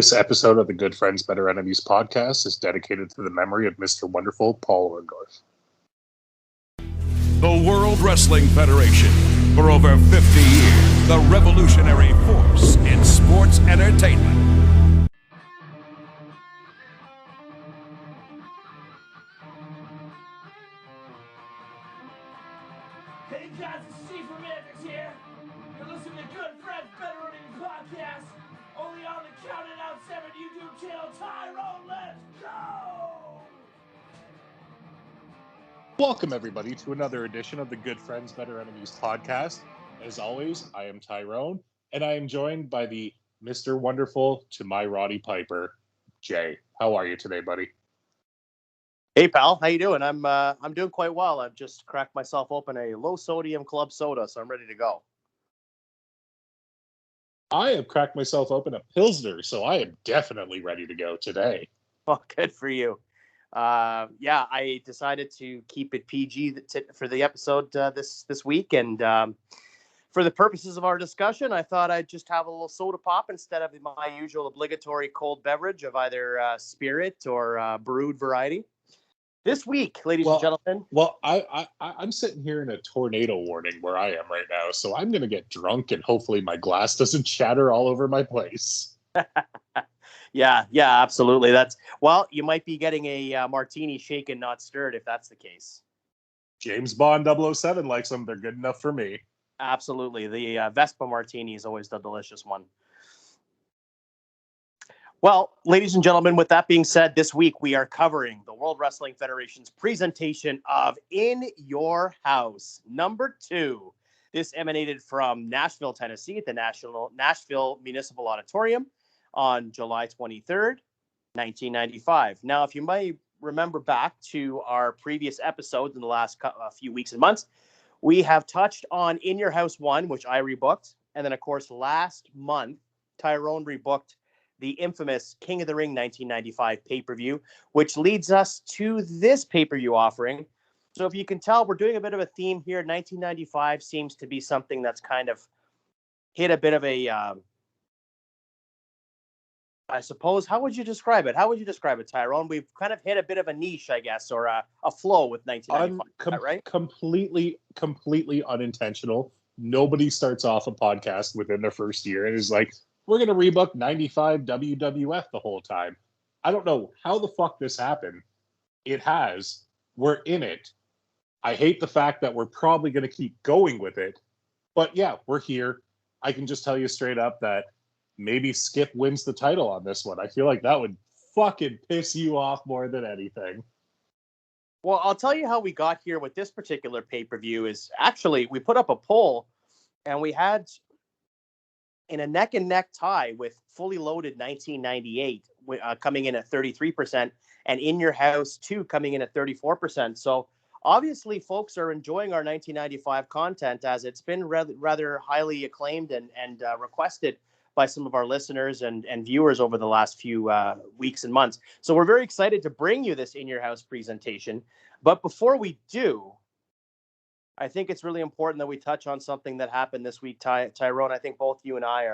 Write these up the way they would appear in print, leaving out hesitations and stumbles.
This episode of the Good Friends, Better Enemies podcast is dedicated to the memory of Mr. Wonderful Paul Orndorff. The World Wrestling Federation, for over 50 years, the revolutionary force in sports entertainment. Hey guys, it's Steve from Matrix here. You're listening to Good Friends, Better Enemies podcast. Only on the Counting Out 7 YouTube channel. Tyrone, let's go! Welcome, everybody, to another edition of the Good Friends, Better Enemies podcast. As always, I am Tyrone, and I am joined by the Mr. Wonderful to my Roddy Piper, Jay. How are you today, buddy? Hey, pal. How you doing? I'm doing quite well. I've just cracked myself open a low-sodium club soda, so I'm ready to go. I have cracked myself open a Pilsner, so I am definitely ready to go today. Well, good for you. Yeah, I decided to keep it PG for the episode this week, and for the purposes of our discussion, I thought I'd just have a little soda pop instead of my usual obligatory cold beverage of either spirit or brewed variety. This week, ladies and gentlemen. Well, I'm sitting here in a tornado warning where I am right now, so I'm going to get drunk and hopefully my glass doesn't shatter all over my place. Yeah, absolutely. You might be getting a martini shaken, not stirred, if that's the case. James Bond 007 likes them. They're good enough for me. Absolutely. The Vespa martini is always the delicious one. Well, ladies and gentlemen, with that being said, this week we are covering the World Wrestling Federation's presentation of In Your House, number 2. This emanated from Nashville, Tennessee, at the Nashville Municipal Auditorium on July 23rd, 1995. Now, if you might remember back to our previous episodes in the last few weeks and months, we have touched on In Your House 1, which I rebooked. And then, of course, last month, Tyrone rebooked the infamous King of the Ring 1995 pay-per-view, which leads us to this pay-per-view offering. So if you can tell, we're doing a bit of a theme here. 1995 seems to be something that's kind of hit a bit of a, I suppose, how would you describe it? How would you describe it, Tyrone? We've kind of hit a bit of a niche, I guess, or a flow with 1995, right? Completely unintentional. Nobody starts off a podcast within their first year and is like, we're going to rebook 95 WWF the whole time. I don't know how the fuck this happened. It has. We're in it. I hate the fact that we're probably going to keep going with it. But yeah, we're here. I can just tell you straight up that maybe Skip wins the title on this one. I feel like that would fucking piss you off more than anything. Well, I'll tell you how we got here with this particular pay-per-view is actually we put up a poll and we had in a neck-and-neck tie with Fully Loaded 1998 coming in at 33% and In Your House 2 coming in at 34%. So obviously folks are enjoying our 1995 content as it's been rather highly acclaimed and requested by some of our listeners and viewers over the last few weeks and months. So we're very excited to bring you this In Your House presentation. But before we do, I think it's really important that we touch on something that happened this week, Tyrone. I think both you and I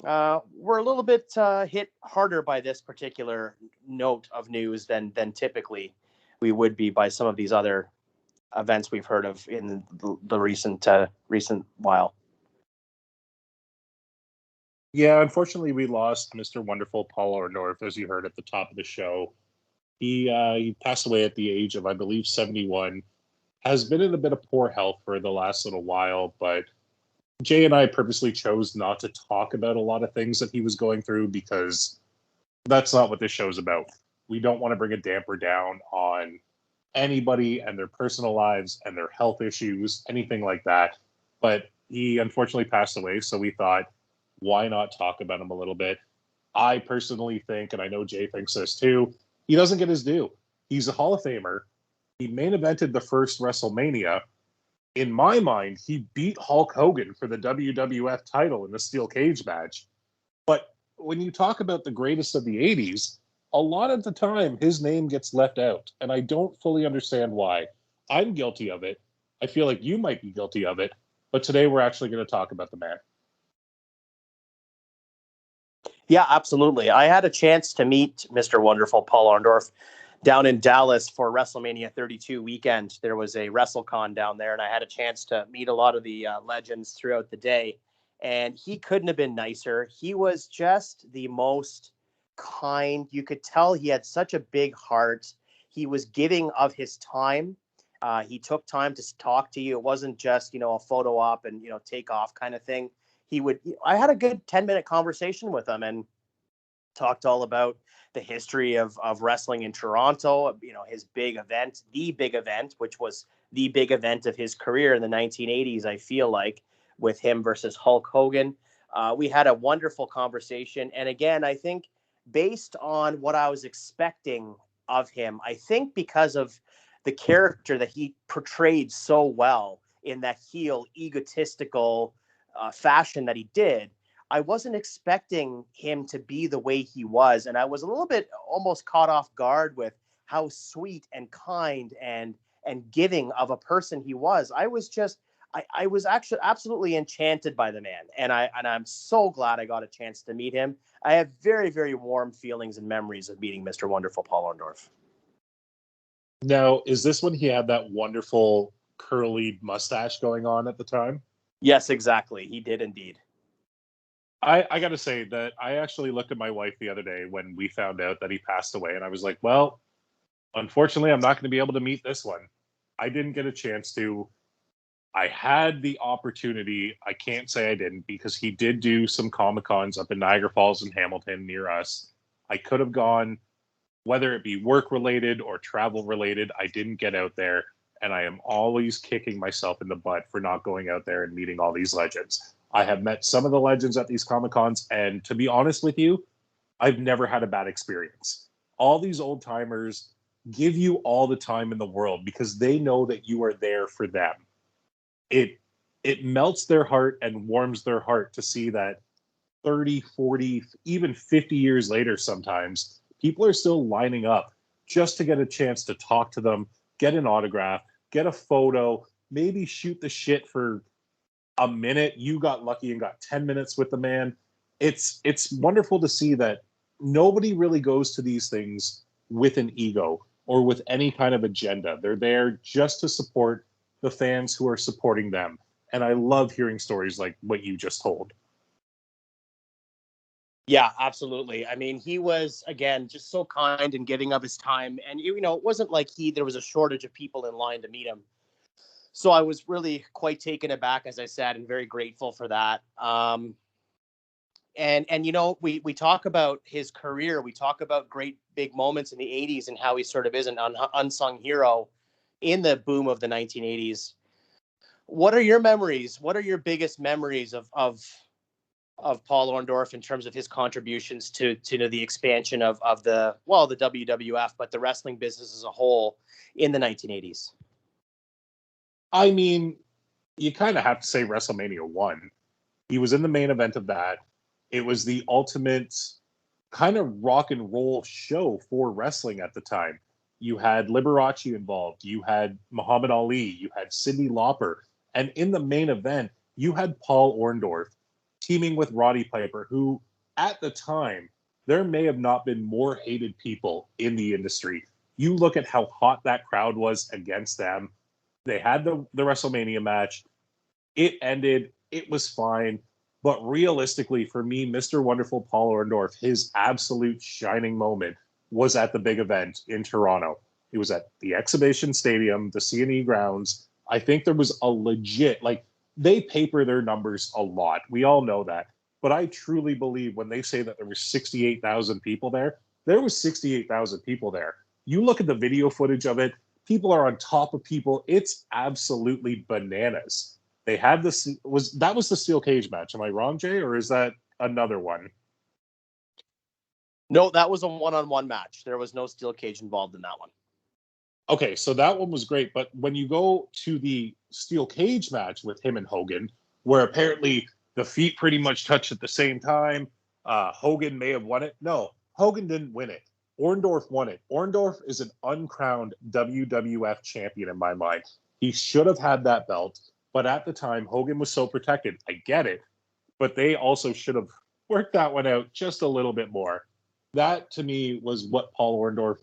we're a little bit hit harder by this particular note of news than typically we would be by some of these other events we've heard of in the recent while. Yeah, unfortunately, we lost Mr. Wonderful Paul Orndorff, as you heard at the top of the show. He passed away at the age of, I believe, 71. Has been in a bit of poor health for the last little while, but Jay and I purposely chose not to talk about a lot of things that he was going through because that's not what this show's about. We don't want to bring a damper down on anybody and their personal lives and their health issues, anything like that. But he unfortunately passed away, so we thought, why not talk about him a little bit? I personally think, and I know Jay thinks this too, he doesn't get his due. He's a Hall of Famer. He main evented the first WrestleMania. In my mind, he beat Hulk Hogan for the WWF title in the steel cage match. But when you talk about the greatest of the 80s, a lot of the time his name gets left out. And I don't fully understand why. I'm guilty of it. I feel like you might be guilty of it. But today we're actually going to talk about the man. Yeah, absolutely. I had a chance to meet Mr. Wonderful Paul Orndorff down in Dallas for WrestleMania 32 weekend. There was a WrestleCon down there, and I had a chance to meet a lot of the legends throughout the day. And he couldn't have been nicer. He was just the most kind. You could tell he had such a big heart. He was giving of his time. He took time to talk to you. It wasn't just, a photo op and, take off kind of thing. I had a good 10-minute conversation with him and talked all about the history of wrestling in Toronto, his big event, the big event, which was the big event of his career in the 1980s, I feel like, with him versus Hulk Hogan. We had a wonderful conversation. And again, I think based on what I was expecting of him, I think because of the character that he portrayed so well in that heel, egotistical fashion that he did, I wasn't expecting him to be the way he was. And I was a little bit almost caught off guard with how sweet and kind and giving of a person he was. I was actually absolutely enchanted by the man. And I'm so glad I got a chance to meet him. I have very, very warm feelings and memories of meeting Mr. Wonderful Paul Orndorff. Now, is this when he had that wonderful curly mustache going on at the time? Yes, exactly. He did indeed. I got to say that I actually looked at my wife the other day when we found out that he passed away, and I was like, well, unfortunately, I'm not going to be able to meet this one. I didn't get a chance to. I had the opportunity. I can't say I didn't, because he did do some Comic-Cons up in Niagara Falls and Hamilton near us. I could have gone, whether it be work-related or travel-related. I didn't get out there, and I am always kicking myself in the butt for not going out there and meeting all these legends. I have met some of the legends at these Comic-Cons, and to be honest with you, I've never had a bad experience. All these old timers give you all the time in the world because they know that you are there for them. It melts their heart and warms their heart to see that 30, 40, even 50 years later sometimes, people are still lining up just to get a chance to talk to them, get an autograph, get a photo, maybe shoot the shit for a minute. You got lucky and got 10 minutes with the man. It's wonderful to see that nobody really goes to these things with an ego or with any kind of agenda. They're there just to support the fans who are supporting them. And I love hearing stories like what you just told. Yeah, absolutely. I mean, he was, again, just so kind and giving of his time. And, it wasn't like there was a shortage of people in line to meet him. So I was really quite taken aback, as I said, and very grateful for that. We talk about his career. We talk about great big moments in the 80s and how he sort of is an unsung hero in the boom of the 1980s. What are your memories? What are your biggest memories of Paul Orndorff in terms of his contributions to the expansion of the WWF, but the wrestling business as a whole in the 1980s? I mean, you kind of have to say WrestleMania 1. He was in the main event of that. It was the ultimate kind of rock and roll show for wrestling at the time. You had Liberace involved. You had Muhammad Ali. You had Cyndi Lauper. And in the main event, you had Paul Orndorff teaming with Roddy Piper, who at the time, there may have not been more hated people in the industry. You look at how hot that crowd was against them. They had the WrestleMania match. It ended. It was fine. But realistically, for me, Mr. Wonderful Paul Orndorff, his absolute shining moment was at the big event in Toronto. It was at the Exhibition Stadium, the C&E grounds. I think there was a legit, they paper their numbers a lot. We all know that. But I truly believe when they say that there were 68,000 people there was 68,000 people there. You look at the video footage of it, people are on top of people. It's absolutely bananas. They had that was the steel cage match. Am I wrong, Jay, or is that another one? No, that was a one-on-one match. There was no steel cage involved in that one. Okay, so that one was great. But when you go to the steel cage match with him and Hogan, where apparently the feet pretty much touched at the same time, Hogan may have won it. No, Hogan didn't win it. Orndorff won it. Orndorff is an uncrowned WWF champion in my mind. He should have had that belt, but at the time, Hogan was so protected. I get it, but they also should have work that one out just a little bit more. That to me was what Paul Orndorff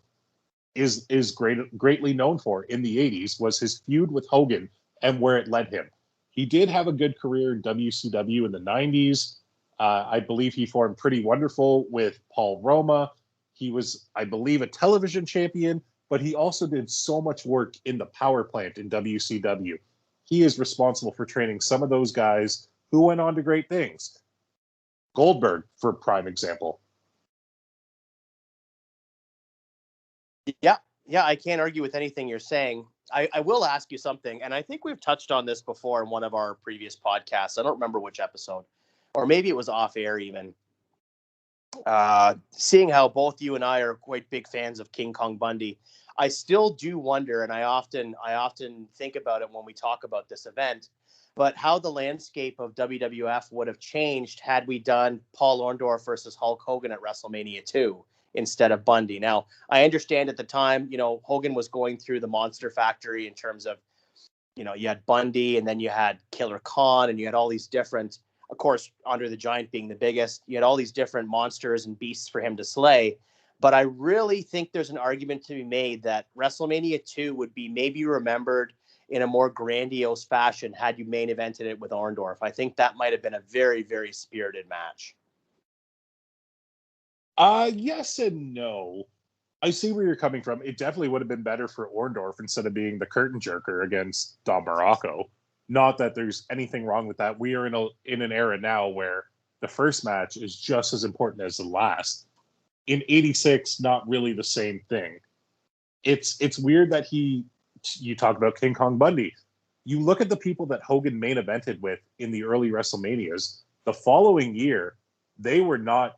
is greatly known for in the 80s, was his feud with Hogan and where it led him. He did have a good career in WCW in the 90s. I believe he formed Pretty Wonderful with Paul Roma. He was, I believe, a television champion, but he also did so much work in the power plant in WCW. He is responsible for training some of those guys who went on to great things. Goldberg, for prime example. Yeah, I can't argue with anything you're saying. I will ask you something, and I think we've touched on this before in one of our previous podcasts. I don't remember which episode, or maybe it was off air even. Seeing how both you and I are quite big fans of King Kong Bundy, I still do wonder, and I often think about it when we talk about this event, but how the landscape of WWF would have changed had we done Paul Orndorff versus Hulk Hogan at WrestleMania 2 instead of Bundy. Now, I understand at the time, Hogan was going through the monster factory in terms of, you had Bundy, and then you had Killer Khan, and you had all these different, of course, Andre the Giant being the biggest. You had all these different monsters and beasts for him to slay. But I really think there's an argument to be made that WrestleMania 2 would be maybe remembered in a more grandiose fashion had you main evented it with Orndorff. I think that might have been a very, very spirited match. Yes and no. I see where you're coming from. It definitely would have been better for Orndorff instead of being the curtain jerker against Don Morocco. Not that there's anything wrong with that. We are in an era now where the first match is just as important as the last. In 86, not really the same thing. It's weird that you talk about King Kong Bundy. You look at the people that Hogan main evented with in the early WrestleManias, the following year, they were not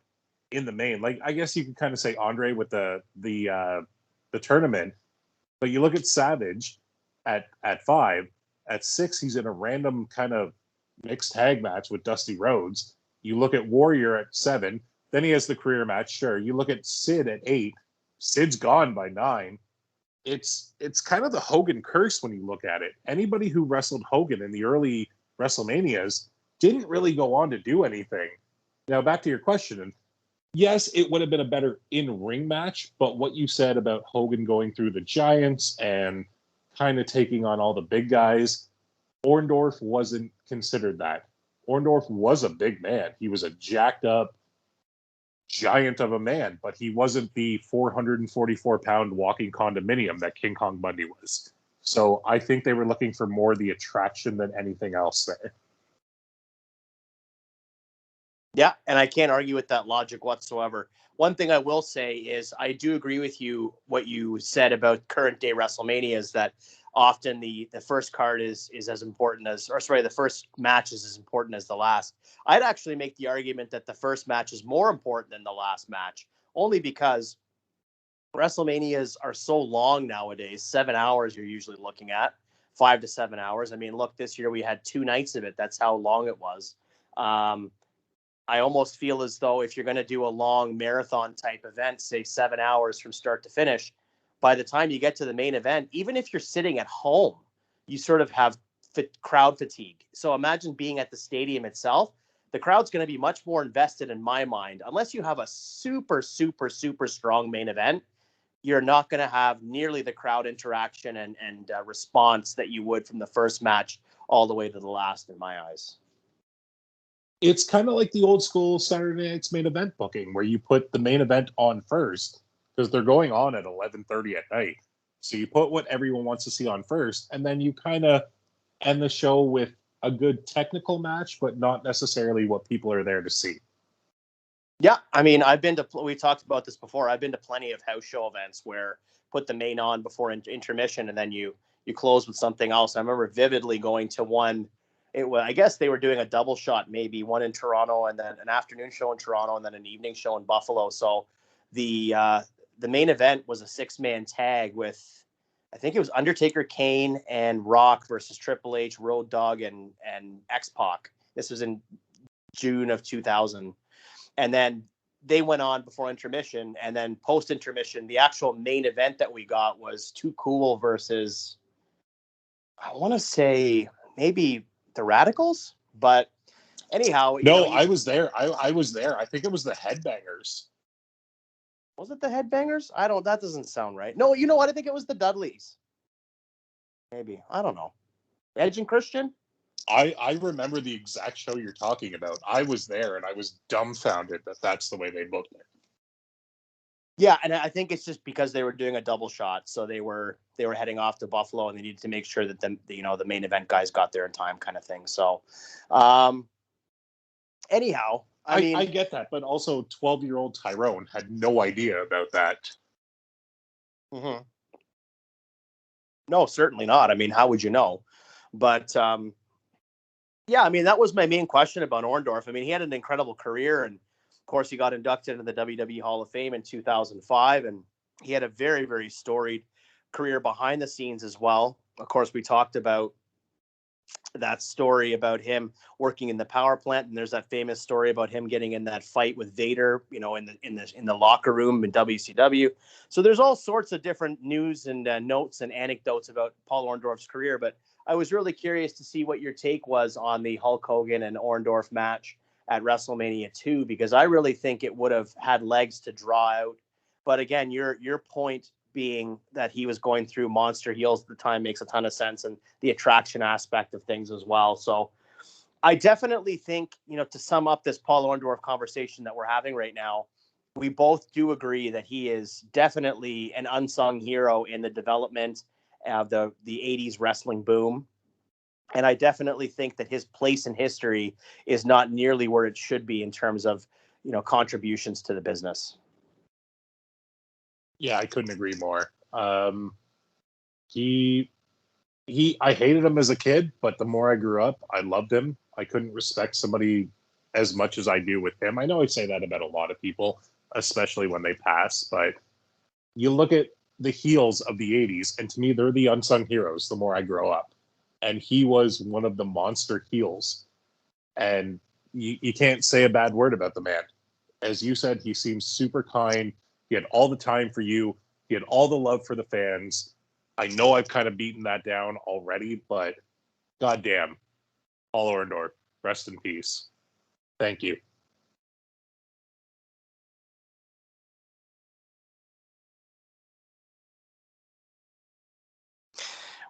in the main. Like, I guess you could kind of say Andre with the tournament, but you look at Savage at 5, at 6, he's in a random kind of mixed tag match with Dusty Rhodes. You look at Warrior at 7, then he has the career match. Sure. You look at Sid at 8, Sid's gone by 9. It's kind of the Hogan curse when you look at it. Anybody who wrestled Hogan in the early WrestleManias didn't really go on to do anything. Now, back to your question. Yes, it would have been a better in-ring match, but what you said about Hogan going through the Giants and kind of taking on all the big guys, Orndorff wasn't considered that. Orndorff was a big man. He was a jacked up giant of a man, but he wasn't the 444-pound walking condominium that King Kong Bundy was. So I think they were looking for more the attraction than anything else there. Yeah, and I can't argue with that logic whatsoever. One thing I will say is I do agree with you, what you said about current day WrestleMania, is that often the first card is as important as, or sorry, the first match is as important as the last. I'd actually make the argument that the first match is more important than the last match, only because WrestleManias are so long nowadays. 7 hours you're usually looking at, 5 to 7 hours. I mean, look, this year we had 2 nights of it. That's how long it was. I almost feel as though if you're going to do a long marathon type event, say 7 hours from start to finish, by the time you get to the main event, even if you're sitting at home, you sort of have crowd fatigue. So imagine being at the stadium itself. The crowd's going to be much more invested in my mind. Unless you have a super, super, super strong main event, you're not going to have nearly the crowd interaction and response that you would from the first match all the way to the last, in my eyes. It's kind of like the old school Saturday night's main event booking, where you put the main event on first because they're going on at 11:30 at night. So you put what everyone wants to see on first, and then you kind of end the show with a good technical match, but not necessarily what people are there to see. Yeah, I mean, we talked about this before. I've been to plenty of house show events where put the main on before intermission, and then you close with something else. I remember vividly going to one. I guess they were doing a double shot, maybe one in Toronto and then an afternoon show in Toronto and then an evening show in Buffalo. So the main event was a 6-man tag with, I think it was Undertaker, Kane, and Rock versus Triple H, Road Dogg, and X-Pac. This was in June of 2000. And then they went on before intermission, and then post-intermission, the actual main event that we got was Too Cool versus, I want to say, maybe the Radicals, but Anyhow, No, I was there. I was there. I think it was the Headbangers. Was it the Headbangers? That doesn't sound right. No, you know what? I think it was the Dudleys. Maybe. I don't know. Edge and Christian? I remember the exact show you're talking about. I was there, and I was dumbfounded that that's the way they booked it. Yeah, and I think it's just because they were doing a double shot, so they were heading off to Buffalo, and they needed to make sure that the main event guys got there in time, kind of thing. So, anyhow, I mean, I get that, but also 12-year-old Tyrone had no idea about that. Mm-hmm. No, certainly not. I mean, how would you know? But yeah, I mean, that was my main question about Orndorff. I mean, he had an incredible career, and of course, he got inducted into the WWE Hall of Fame in 2005, and he had a very, very storied career behind the scenes as well. Of course, we talked about that story about him working in the power plant, and there's that famous story about him getting in that fight with Vader, in the locker room in WCW. So there's all sorts of different news and notes and anecdotes about Paul Orndorff's career. But I was really curious to see what your take was on the Hulk Hogan and Orndorff match at WrestleMania 2, because I really think it would have had legs to draw out. But again, your point being that he was going through monster heels at the time makes a ton of sense, and the attraction aspect of things as well. So I definitely think, to sum up this Paul Orndorff conversation that we're having right now, we both do agree that he is definitely an unsung hero in the development of the 80s wrestling boom. And I definitely think that his place in history is not nearly where it should be in terms of, contributions to the business. Yeah, I couldn't agree more. I hated him as a kid, but the more I grew up, I loved him. I couldn't respect somebody as much as I do with him. I know I say that about a lot of people, especially when they pass, but you look at the heels of the 80s, and to me, they're the unsung heroes the more I grow up. And he was one of the monster heels. And you can't say a bad word about the man. As you said, he seems super kind. He had all the time for you. He had all the love for the fans. I know I've kind of beaten that down already, but goddamn, Paul Orndorff, rest in peace. Thank you.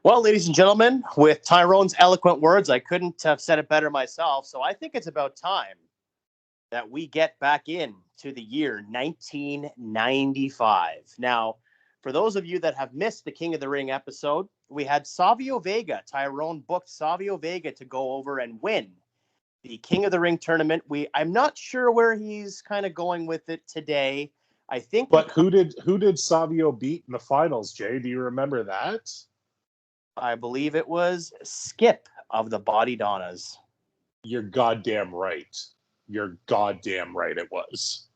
Well, ladies and gentlemen, with Tyrone's eloquent words, I couldn't have said it better myself. So I think it's about time that we get back in to the year 1995. Now, for those of you that have missed the King of the Ring episode, we had Savio Vega. Tyrone booked Savio Vega to go over and win the King of the Ring tournament. I'm not sure where he's kind of going with it today. I think. But who did Savio beat in the finals, Jay? Do you remember that? I believe it was Skip of the Body Donnas. You're goddamn right. You're goddamn right. It was.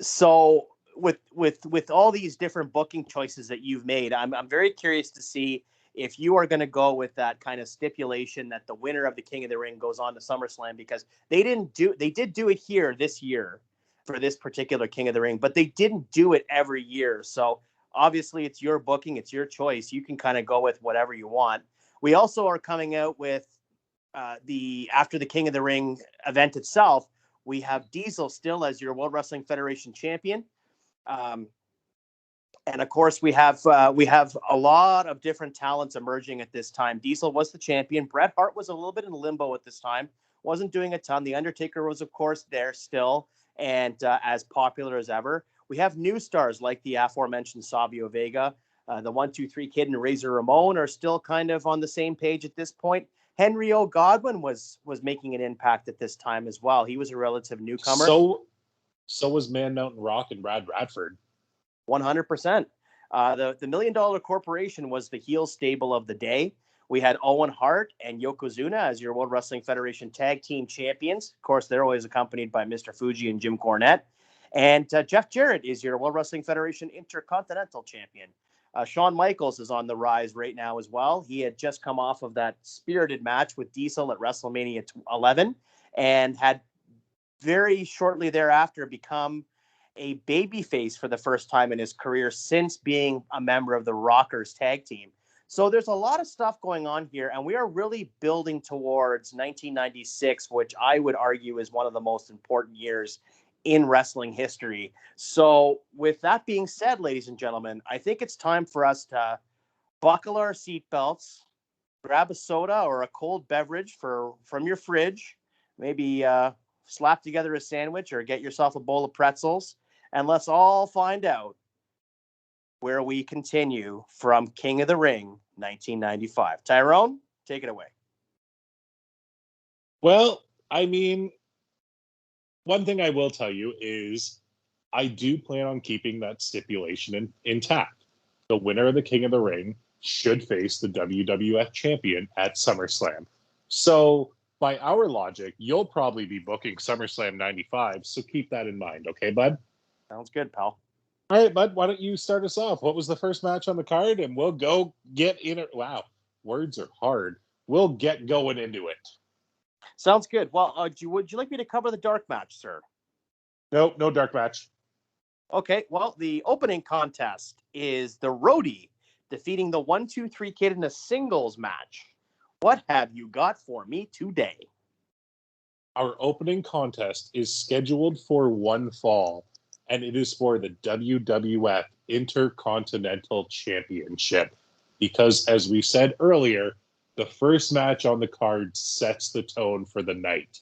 So with all these different booking choices that you've made, I'm very curious to see if you are going to go with that kind of stipulation that the winner of the King of the Ring goes on to SummerSlam, because they did do it here this year for this particular King of the Ring, but they didn't do it every year. So obviously it's your booking, it's your choice. You can kind of go with whatever you want. We also are coming out with after the King of the Ring event itself, we have Diesel still as your World Wrestling Federation champion. And of course, we have a lot of different talents emerging at this time. Diesel was the champion. Bret Hart was a little bit in limbo at this time, wasn't doing a ton. The Undertaker was, of course, there still and as popular as ever. We have new stars like the aforementioned Savio Vega. The 1-2-3 Kid and Razor Ramon are still kind of on the same page at this point. Henry O. Godwin was making an impact at this time as well. He was a relative newcomer. So was Man Mountain Rock and Brad Radford. 100%. The $1 Million Corporation was the heel stable of the day. We had Owen, Hart, and Yokozuna as your World Wrestling Federation Tag Team Champions. Of course, they're always accompanied by Mr. Fuji and Jim Cornette. And Jeff Jarrett is your World Wrestling Federation Intercontinental Champion. Shawn Michaels is on the rise right now as well. He had just come off of that spirited match with Diesel at WrestleMania 11 and had very shortly thereafter become a babyface for the first time in his career since being a member of the Rockers tag team. So there's a lot of stuff going on here, and we are really building towards 1996, which I would argue is one of the most important years in wrestling history. So with that being said, ladies and gentlemen, I think it's time for us to buckle our seatbelts, grab a soda or a cold beverage from your fridge, maybe slap together a sandwich or get yourself a bowl of pretzels, and let's all find out where we continue from King of the Ring 1995. Tyrone, take it away. Well, I mean, one thing I will tell you is I do plan on keeping that stipulation intact. The winner of the King of the Ring should face the WWF champion at SummerSlam. So, by our logic, you'll probably be booking SummerSlam 95, so keep that in mind, okay, bud? Sounds good, pal. All right, bud, why don't you start us off? What was the first match on the card? And we'll go get in it. Wow, words are hard. We'll get going into it. Sounds good. Well, would you like me to cover the dark match, sir? Nope, no dark match. Okay, well, the opening contest is the Roadie defeating the 1-2-3 Kid in a singles match. What have you got for me today? Our opening contest is scheduled for one fall, and it is for the WWF Intercontinental Championship. Because, as we said earlier, the first match on the card sets the tone for the night.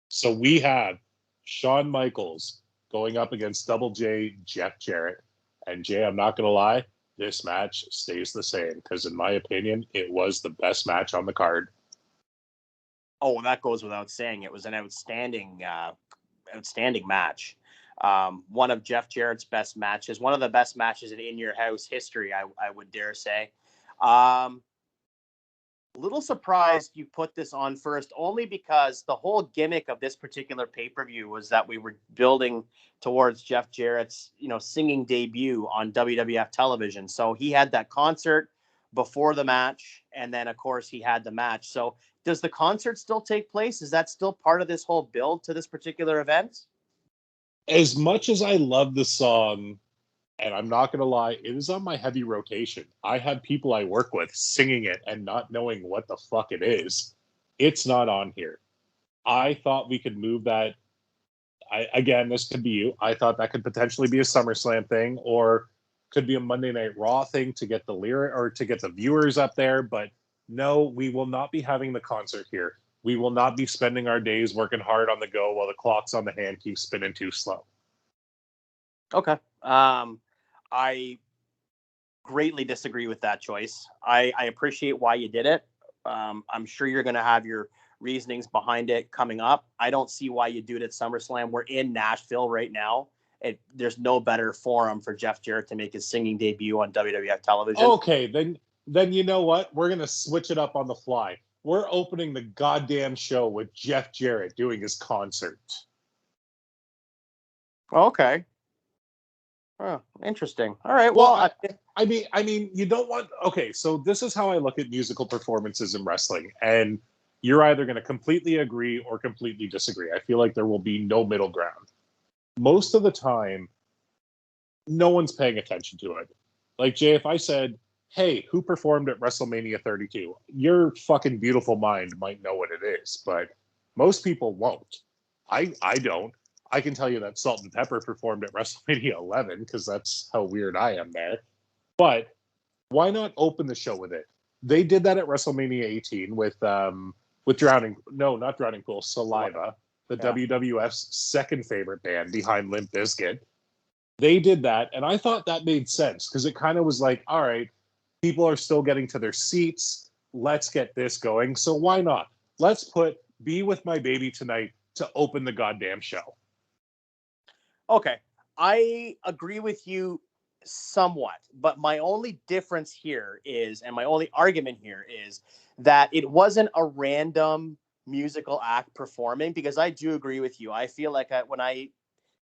So we have Shawn Michaels going up against Double J, Jeff Jarrett. And Jay, I'm not going to lie, this match stays the same because, in my opinion, it was the best match on the card. Oh, that goes without saying. It was an outstanding match. One of Jeff Jarrett's best matches, one of the best matches in Your House history, I would dare say. Little surprised you put this on first, only because the whole gimmick of this particular pay-per-view was that we were building towards Jeff Jarrett's, singing debut on WWF television. So he had that concert before the match, and then of course he had the match. So does the concert still take place? Is that still part of this whole build to this particular event? As much as I love the song, and I'm not going to lie, it is on my heavy rotation. I have people I work with singing it and not knowing what the fuck it is. It's not on here. I thought we could move that. Again, this could be you. I thought that could potentially be a SummerSlam thing, or could be a Monday Night Raw thing to get the lyric or to get the viewers up there. But no, we will not be having the concert here. We will not be spending our days working hard on the go while the clocks on the hand keep spinning too slow. Okay. I greatly disagree with that choice. I appreciate why you did it. I'm sure you're going to have your reasonings behind it coming up. I don't see why you do it at SummerSlam. We're in Nashville right now. There's no better forum for Jeff Jarrett to make his singing debut on WWF television. Okay, then you know what? We're going to switch it up on the fly. We're opening the goddamn show with Jeff Jarrett doing his concert. Okay. Oh, interesting. All right. Well, I mean, you don't want. Okay, so this is how I look at musical performances in wrestling, and you're either going to completely agree or completely disagree. I feel like there will be no middle ground. Most of the time, no one's paying attention to it. Like, Jay, if I said, hey, who performed at WrestleMania 32? Your fucking beautiful mind might know what it is, but most people won't. I don't. I can tell you that Salt and Pepper performed at WrestleMania 11 because that's how weird I am there. But why not open the show with it? They did that at WrestleMania 18 with Drowning. No, not Drowning Pool. Saliva, the WWF's second favorite band behind Limp Bizkit. They did that, and I thought that made sense because it kind of was like, all right, people are still getting to their seats. Let's get this going. So why not? Let's put Be With My Baby Tonight to open the goddamn show. Okay. I agree with you somewhat, but my only difference here is, and my only argument here is that it wasn't a random musical act performing, because I do agree with you. I feel like when I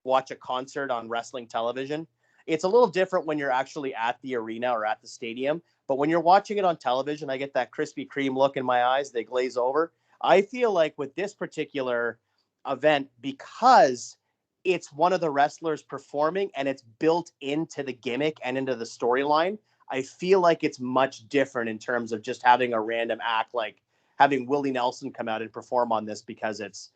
watch a concert on wrestling television, it's a little different when you're actually at the arena or at the stadium. But when you're watching it on television, I get that Krispy Kreme look in my eyes. They glaze over. I feel like with this particular event, because it's one of the wrestlers performing and it's built into the gimmick and into the storyline, I feel like it's much different in terms of just having a random act, like having Willie Nelson come out and perform on this because it's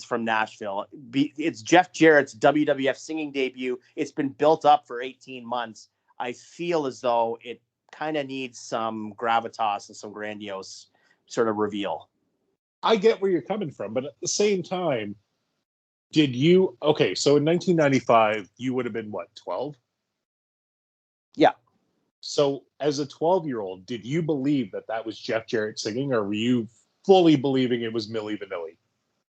from Nashville. It's Jeff Jarrett's WWF singing debut. It's been built up for 18 months. I feel as though it kind of needs some gravitas and some grandiose sort of reveal. I get where you're coming from, but at the same time, so in 1995, you would have been what, 12? Yeah. So as a 12-year-old, did you believe that was Jeff Jarrett singing, or were you fully believing it was Milli Vanilli?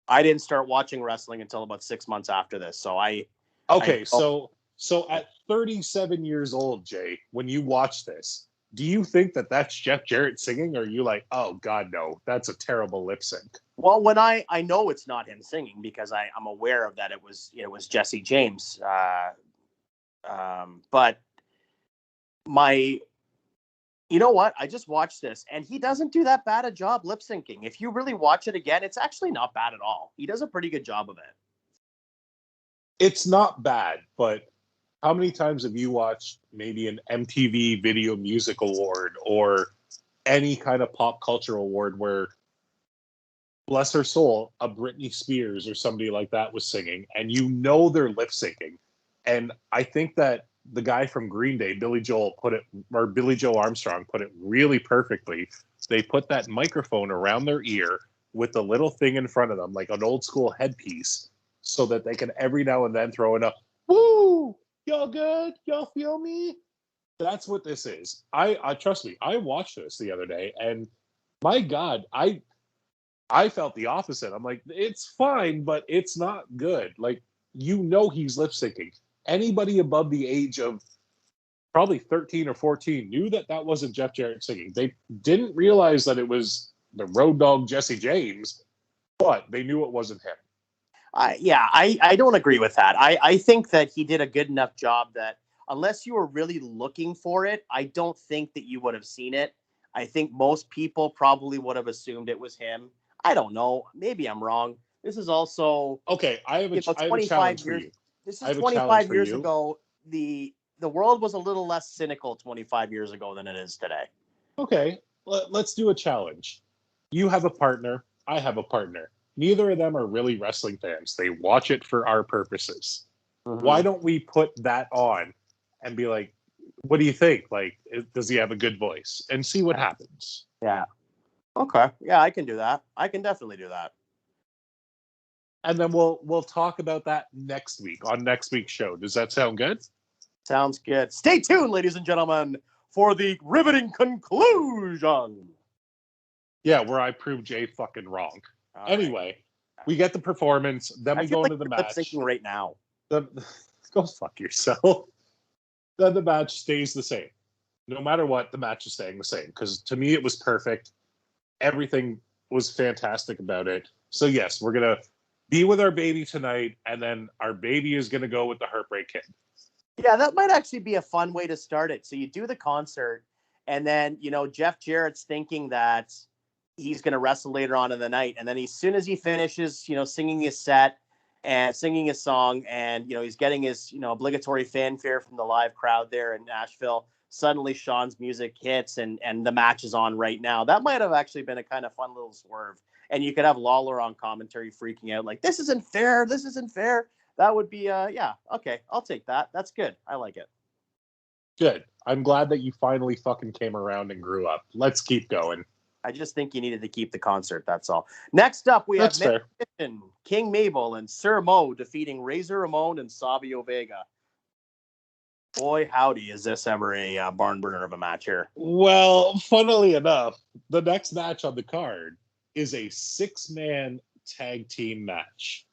I didn't start watching wrestling until about 6 months after this. So so at 37 years old, Jay, when you watch this, do you think that's Jeff Jarrett singing, or are you like, oh God, no, that's a terrible lip sync? Well, when I know it's not him singing because I'm aware of that it was Jesse James. But you know what? I just watched this, and he doesn't do that bad a job lip syncing. If you really watch it again, it's actually not bad at all. He does a pretty good job of it. It's not bad, but how many times have you watched maybe an MTV Video Music Award or any kind of pop culture award where, bless her soul, a Britney Spears or somebody like that was singing, and they're lip syncing? And I think that the guy from Green Day, Billy Joe Armstrong, put it really perfectly. They put that microphone around their ear with the little thing in front of them, like an old school headpiece, so that they can every now and then throw in a "Woo, y'all good? Y'all feel me?" That's what this is. I trust me. I watched this the other day, and my God, I felt the opposite. I'm like, it's fine, but it's not good. Like, he's lip syncing. Anybody above the age of probably 13 or 14 knew that wasn't Jeff Jarrett singing. They didn't realize that it was the Road Dogg Jesse James, but they knew it wasn't him. I don't agree with that. I think that he did a good enough job that unless you were really looking for it, I don't think that you would have seen it. I think most people probably would have assumed it was him. I don't know. Maybe I'm wrong. This is also okay. I have a challenge for you. This is 25 years ago. The world was a little less cynical 25 years ago than it is today. Okay, let's do a challenge. You have a partner. I have a partner. Neither of them are really wrestling fans. They watch it for our purposes. Mm-hmm. Why don't we put that on and be like, what do you think? Like, does he have a good voice? And see what happens. Yeah. Okay. Yeah, I can do that. I can definitely do that. And then we'll talk about that next week on next week's show. Does that sound good? Sounds good. Stay tuned, ladies and gentlemen, for the riveting conclusion. Yeah, where I prove Jay fucking wrong. All anyway, right. We get the performance. Then we go into the match. Lip-syncing right now. Go fuck yourself. Then the match stays the same. No matter what, the match is staying the same. Because to me, it was perfect. Everything was fantastic about it. So yes, we're going to be with our baby tonight, and then our baby is going to go with the Heartbreak Kid. Yeah, that might actually be a fun way to start it. So you do the concert, and then, Jeff Jarrett's thinking that he's going to wrestle later on in the night. And then as soon as he finishes, singing his set and singing his song, and, he's getting his, obligatory fanfare from the live crowd there in Nashville, suddenly Sean's music hits and the match is on right now. That might have actually been a kind of fun little swerve. And you could have Lawler on commentary freaking out like, this isn't fair. This isn't fair. That would be, yeah, okay, I'll take that. That's good. I like it. Good. I'm glad that you finally fucking came around and grew up. Let's keep going. I just think you needed to keep the concert. That's all. Next up, we have King Mabel and Sir Mo defeating Razor Ramon and Savio Vega. Boy, howdy, is this ever a barn burner of a match here? Well, funnily enough, the next match on the card is a 6-man tag team match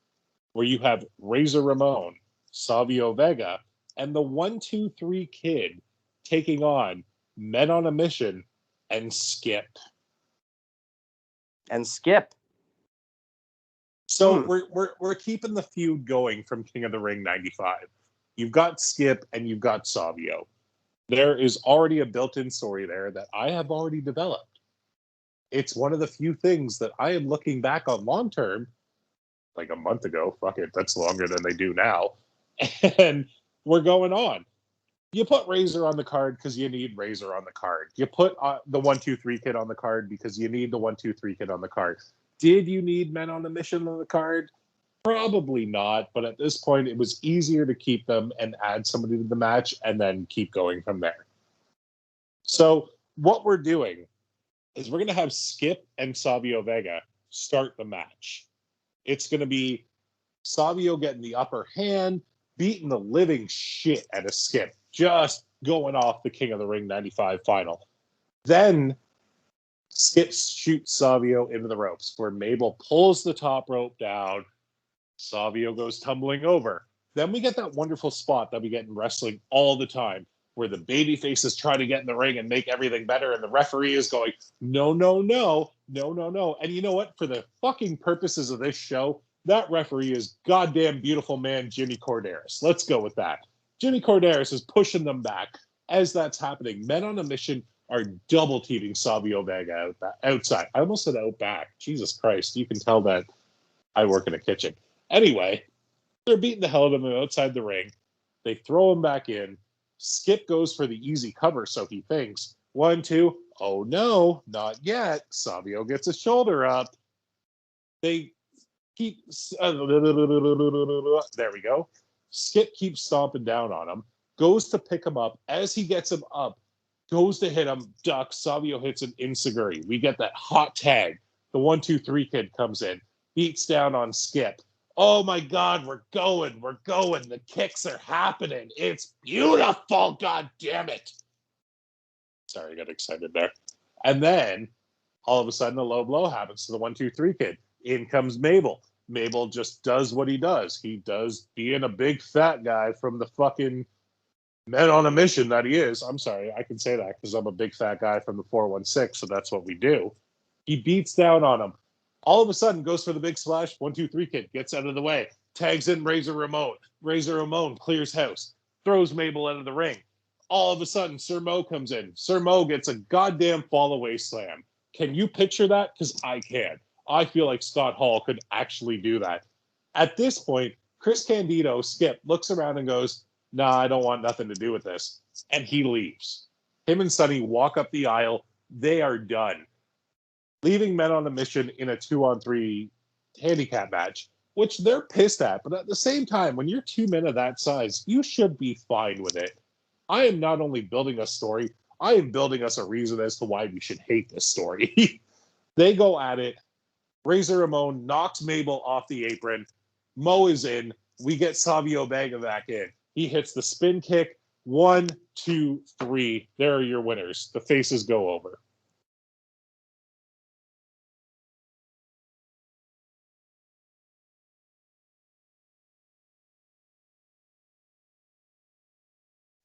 where you have Razor Ramon, Savio Vega, and the 1-2-3 Kid taking on Men on a Mission and Skip. So we're keeping the feud going from King of the Ring 95. You've got Skip and you've got Savio. There is already a built-in story there that I have already developed. It's one of the few things that I am looking back on long-term, like a month ago. Fuck it, that's longer than they do now. And we're going on. You put Razor on the card because you need Razor on the card. You put the 1-2-3 kid on the card because you need the 1-2-3 kid on the card. Did you need Men on a Mission on the card? Probably not, but at this point, it was easier to keep them and add somebody to the match and then keep going from there. So what we're doing is we're going to have Skip and Savio Vega start the match. It's going to be Savio getting the upper hand, beating the living shit out of Skip, just going off the King of the Ring 95 final. Then Skip shoots Savio into the ropes, where Mabel pulls the top rope down. Savio goes tumbling over. Then we get that wonderful spot that we get in wrestling all the time, where the baby faces try to get in the ring and make everything better, and the referee is going, no, no, no, no, no, no. And you know what? For the fucking purposes of this show, that referee is goddamn beautiful man Jimmy Corderas. Let's go with that. Jimmy Corderas is pushing them back. As that's happening, Men on a Mission are double teaming Savio Vega outside. I almost said out back. Jesus Christ. You can tell that I work in a kitchen. Anyway, they're beating the hell out of him outside the ring. They throw him back in. Skip goes for the easy cover, so he thinks. 1, 2. Oh, no, not yet. Savio gets his shoulder up. They keep... there we go. Skip keeps stomping down on him. Goes to pick him up. As he gets him up, goes to hit him, ducks. Savio hits an enziguri. We get that hot tag. The 1-2-3 kid comes in, beats down on Skip. Oh my God, we're going. The kicks are happening. It's beautiful. God damn it. Sorry, I got excited there. And then all of a sudden, a low blow happens to the 1-2-3 kid. In comes Mabel. Mabel just does what he does. He does being a big fat guy from the fucking Men on a Mission that he is. I'm sorry, I can say that because I'm a big fat guy from the 416, so that's what we do. He beats down on him. All of a sudden, goes for the big splash. 1-2-3 kid gets out of the way. Tags in Razor Ramon. Razor Ramon clears house. Throws Mabel out of the ring. All of a sudden, Sir Mo comes in. Sir Mo gets a goddamn fall-away slam. Can you picture that? Because I can. I feel like Scott Hall could actually do that. At this point, Chris Candido, Skip, looks around and goes, nah, I don't want nothing to do with this. And he leaves. Him and Sonny walk up the aisle. They are done. Leaving Men on a Mission in a 2-on-3 handicap match, which they're pissed at. But at the same time, when you're 2 men of that size, you should be fine with it. I am not only building a story, I am building us a reason as to why we should hate this story. They go at it. Razor Ramon knocks Mabel off the apron. Mo is in. We get Savio Vega back in. He hits the spin kick. 1, 2, 3. There are your winners. The faces go over.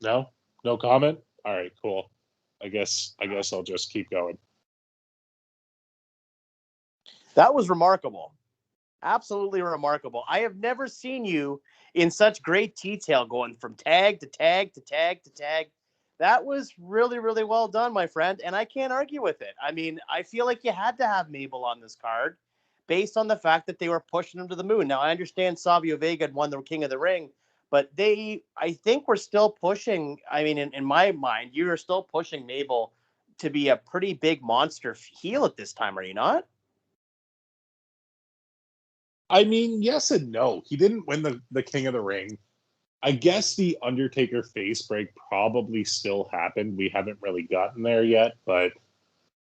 No? No comment? All right, cool. I guess I'll just keep going. That was remarkable. Absolutely remarkable. I have never seen you in such great detail going from tag to tag to tag to tag. That was really, really well done, my friend, and I can't argue with it. I mean, I feel like you had to have Mabel on this card based on the fact that they were pushing him to the moon. Now, I understand Savio Vega had won the King of the Ring, but I think we're still pushing, I mean, in my mind, you're still pushing Mabel to be a pretty big monster heel at this time, are you not? I mean, yes and no. He didn't win the King of the Ring. I guess the Undertaker face break probably still happened. We haven't really gotten there yet, but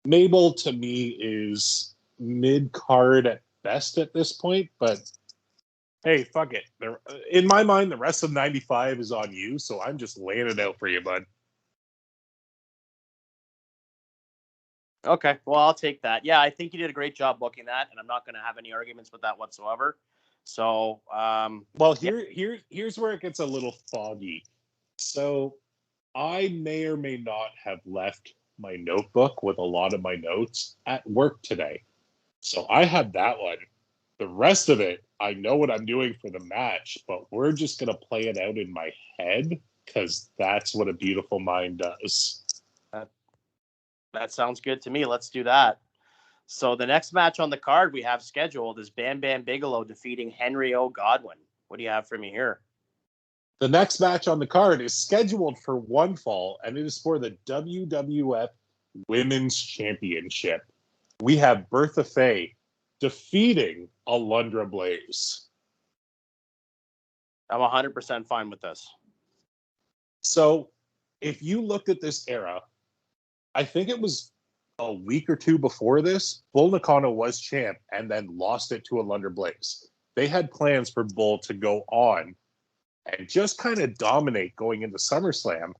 Mabel to me is mid-card at best at this point, but hey, fuck it. In my mind, the rest of 95 is on you, so I'm just laying it out for you, bud. Okay, well, I'll take that. Yeah, I think you did a great job booking that, and I'm not going to have any arguments with that whatsoever. So, well, here's where it gets a little foggy. So, I may or may not have left my notebook with a lot of my notes at work today. So, I had that one. The rest of it, I know what I'm doing for the match, but we're just going to play it out in my head because that's what a beautiful mind does. That sounds good to me. Let's do that. So the next match on the card we have scheduled is Bam Bam Bigelow defeating Henry O. Godwin. What do you have for me here? The next match on the card is scheduled for one fall, and it is for the WWF Women's Championship. We have Bertha Faye defeating Alundra Blaze. I'm 100% fine with this. So, if you looked at this era, I think it was a week or two before this, Bull Nakano was champ and then lost it to Alundra Blaze. They had plans for Bull to go on and just kind of dominate going into SummerSlam.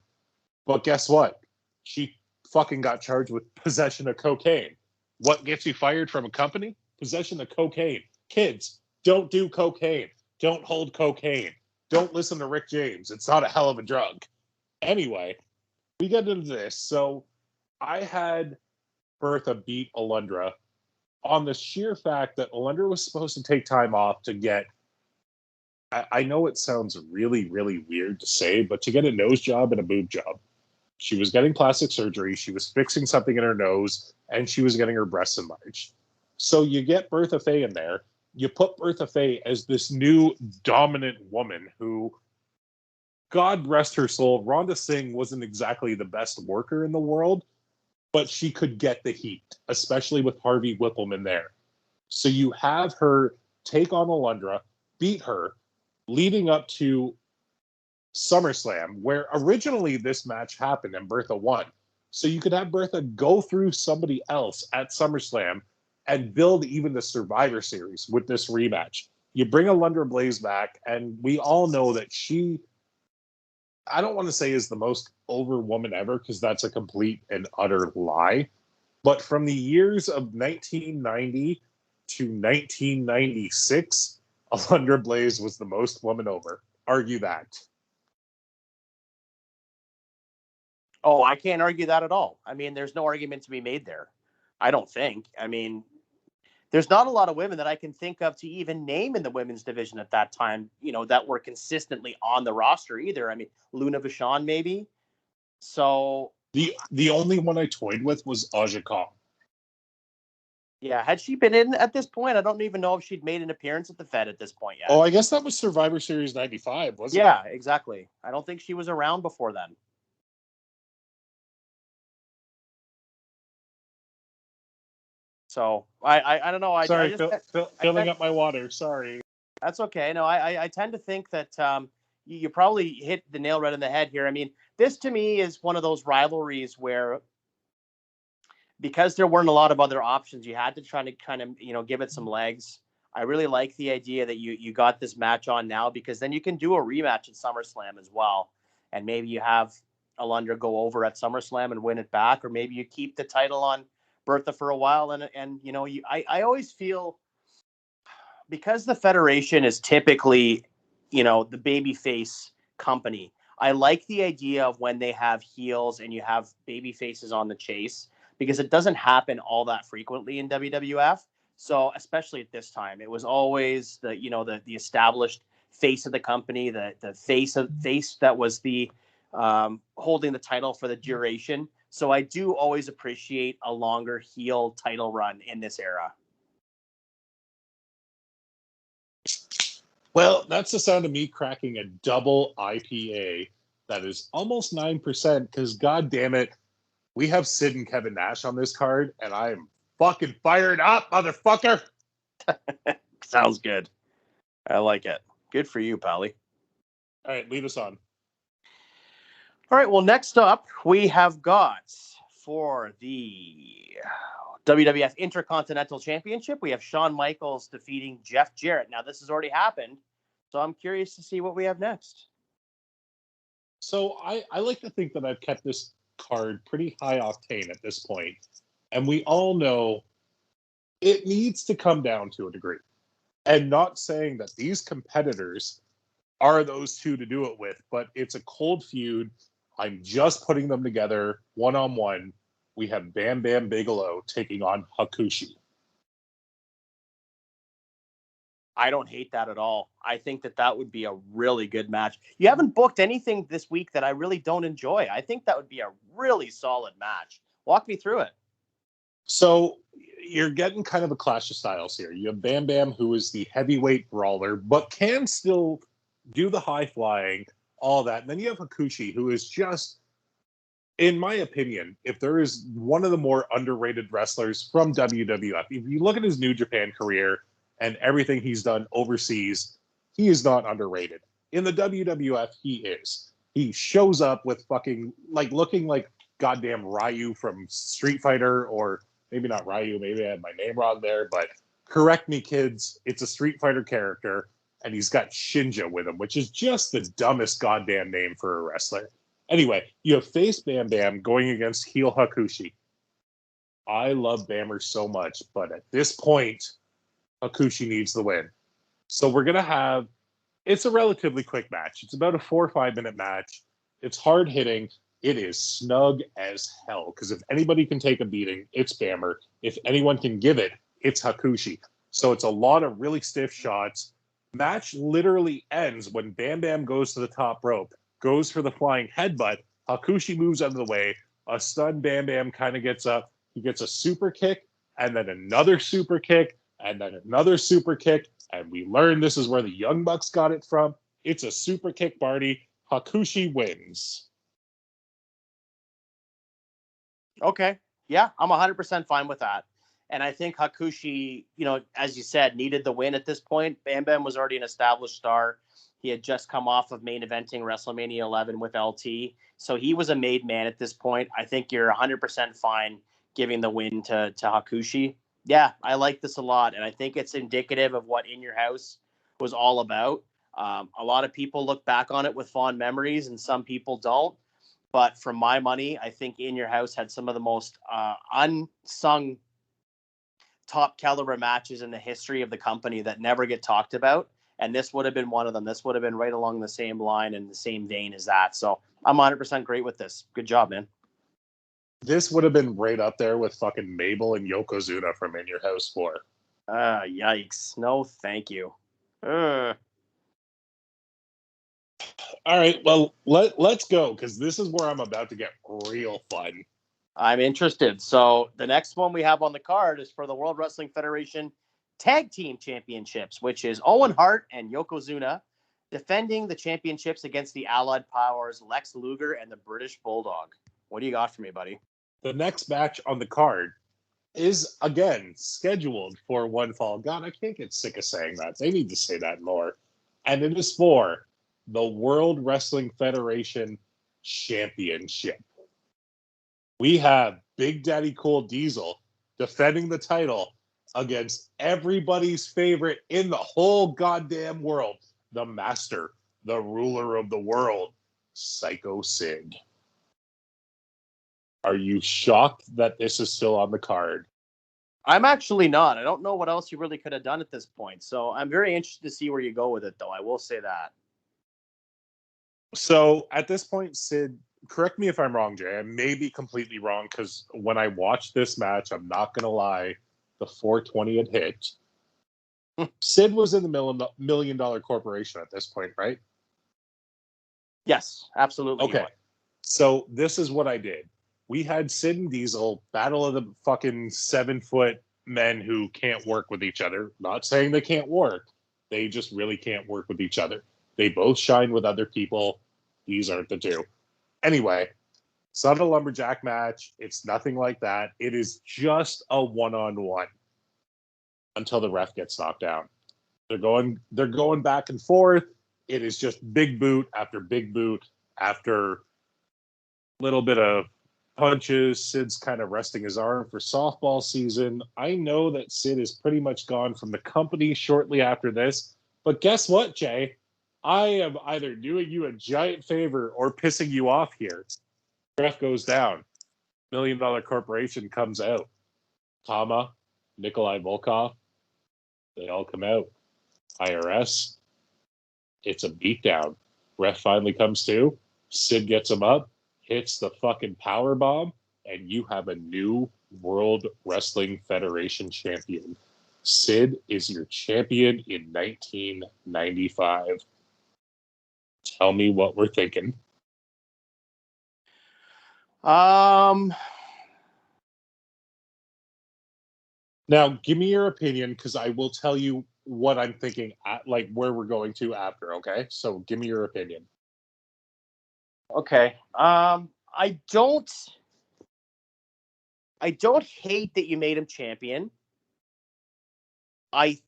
But guess what? She fucking got charged with possession of cocaine. What gets you fired from a company? Possession of cocaine. Kids, don't do cocaine. Don't hold cocaine. Don't listen to Rick James. It's not a hell of a drug. Anyway, we get into this. So I had Bertha beat Alundra on the sheer fact that Alundra was supposed to take time off to get, I know it sounds really, really weird to say, but to get a nose job and a boob job. She was getting plastic surgery. She was fixing something in her nose, and she was getting her breasts enlarged. So you get Bertha Faye in there. You put Bertha Faye as this new dominant woman who, God rest her soul, Rhonda Singh wasn't exactly the best worker in the world, but she could get the heat, especially with Harvey Whippleman there. So you have her take on Alundra, beat her, leading up to SummerSlam, where originally this match happened and Bertha won. So you could have Bertha go through somebody else at SummerSlam and build even the Survivor Series with this rematch. You bring Alundra Blaze back, and we all know that she, I don't want to say is the most over woman ever, because that's a complete and utter lie. But from the years of 1990 to 1996, Alundra Blaze was the most woman over. Argue that. Oh, I can't argue that at all. I mean, there's no argument to be made there. I don't think. I mean, there's not a lot of women that I can think of to even name in the women's division at that time, you know, that were consistently on the roster either. I mean, Luna Vachon maybe. So the only one I toyed with was Aja Kong. Yeah, had she been in at this point? I don't even know if she'd made an appearance at the Fed at this point yet. Oh, I guess that was Survivor Series 95, wasn't it? Yeah, exactly. I don't think she was around before then. So I don't know. Sorry, filling up my water. Sorry. That's okay. No, I tend to think that you probably hit the nail right on the head here. I mean, this to me is one of those rivalries where, because there weren't a lot of other options, you had to try to kind of, you know, give it some legs. I really like the idea that you got this match on now, because then you can do a rematch at SummerSlam as well. And maybe you have Alundra go over at SummerSlam and win it back, or maybe you keep the title on Bertha for a while. And you know, I always feel, because the Federation is typically, you know, the babyface company, I like the idea of when they have heels and you have baby faces on the chase, because it doesn't happen all that frequently in WWF. So especially at this time, it was always the, you know, the established face of the company, the face that was the holding the title for the duration. So I do always appreciate a longer heel title run in this era. Well, that's the sound of me cracking a double IPA that is almost 9%, because God damn it, we have Sid and Kevin Nash on this card, and I am fucking fired up, motherfucker. Sounds good. I like it. Good for you, Pally. All right, lead us on. All right, well, next up, we have got, for the WWF Intercontinental Championship, we have Shawn Michaels defeating Jeff Jarrett. Now, this has already happened, so I'm curious to see what we have next. So I like to think that I've kept this card pretty high octane at this point, and we all know it needs to come down to a degree. And not saying that these competitors are those two to do it with, but it's a cold feud. I'm just putting them together one-on-one. We have Bam Bam Bigelow taking on Hakushi. I don't hate that at all. I think that would be a really good match. You haven't booked anything this week that I really don't enjoy. I think that would be a really solid match. Walk me through it. So you're getting kind of a clash of styles here. You have Bam Bam, who is the heavyweight brawler, but can still do the high flying, all that. And then you have Hakushi, who is just, in my opinion, if there is one of the more underrated wrestlers from WWF, if you look at his New Japan career and everything he's done overseas, he is not underrated. In the WWF, he is. He shows up with fucking, like, looking like goddamn Ryu from Street Fighter, or maybe not Ryu, maybe I had my name wrong there, but correct me, kids. It's a Street Fighter character, and he's got Shinja with him, which is just the dumbest goddamn name for a wrestler. Anyway, you have face Bam Bam going against heel Hakushi. I love Bammer so much, but at this point, Hakushi needs the win. So we're going to have, it's a relatively quick match. It's about a 4 or 5 minute match. It's hard hitting. It is snug as hell, because if anybody can take a beating, it's Bammer. If anyone can give it, it's Hakushi. So it's a lot of really stiff shots. Match literally ends when Bam Bam goes to the top rope, goes for the flying headbutt. Hakushi moves out of the way. A stunned Bam Bam kind of gets up. He gets a super kick, and then another super kick, and then another super kick. And we learn this is where the Young Bucks got it from. It's a super kick party. Hakushi wins. Okay. Yeah, I'm 100% fine with that. And I think Hakushi, as you said, needed the win at this point. Bam Bam was already an established star. He had just come off of main eventing WrestleMania 11 with LT. So he was a made man at this point. I think you're 100% fine giving the win to Hakushi. Yeah, I like this a lot. And I think it's indicative of what In Your House was all about. A lot of people look back on it with fond memories, and some people don't. But from my money, I think In Your House had some of the most unsung top caliber matches in the history of the company that never get talked about. And this would have been one of them. This would have been right along the same line and the same vein as that. So I'm 100% great with this. Good job, man. This would have been right up there with fucking Mabel and Yokozuna from In Your House 4. Yikes. No, thank you. All right, well, let's go, because this is where I'm about to get real fun. I'm interested. So the next one we have on the card is for the World Wrestling Federation Tag Team Championships, which is Owen, Hart, and Yokozuna defending the championships against the Allied Powers, Lex Luger, and the British Bulldog. What do you got for me, buddy? The next match on the card is, again, scheduled for one fall. God, I can't get sick of saying that. They need to say that more. And it is for the World Wrestling Federation Championship. We have Big Daddy Cool Diesel defending the title against everybody's favorite in the whole goddamn world, the master, the ruler of the world, Psycho Sid. Are you shocked that this is still on the card? I'm actually not. I don't know what else you really could have done at this point. So I'm very interested to see where you go with it, though. I will say that. So at this point, Sid, correct me if I'm wrong, Jay. I may be completely wrong, because when I watched this match, I'm not going to lie, the 420 had hit. Sid was in the $1 million corporation at this point, right? Yes, absolutely. Okay. So this is what I did. We had Sid and Diesel battle of the fucking 7-foot men who can't work with each other. Not saying they can't work. They just really can't work with each other. They both shine with other people. These aren't the two. Anyway, it's not a lumberjack match. It's nothing like that. It is just a one-on-one until the ref gets knocked down. They're going back and forth. It is just big boot after a little bit of punches. Sid's kind of resting his arm for softball season. I know that Sid is pretty much gone from the company shortly after this, but guess what, Jay? I am either doing you a giant favor or pissing you off here. Ref goes down. $1 million corporation comes out. Tama, Nikolai Volkov, they all come out. IRS. It's a beatdown. Ref finally comes to. Sid gets him up, hits the fucking power bomb, and you have a new World Wrestling Federation champion. Sid is your champion in 1995. Tell me what we're thinking. Now, give me your opinion, because I will tell you what I'm thinking, like where we're going to after, okay? So give me your opinion. Okay. I don't hate that you made him champion. I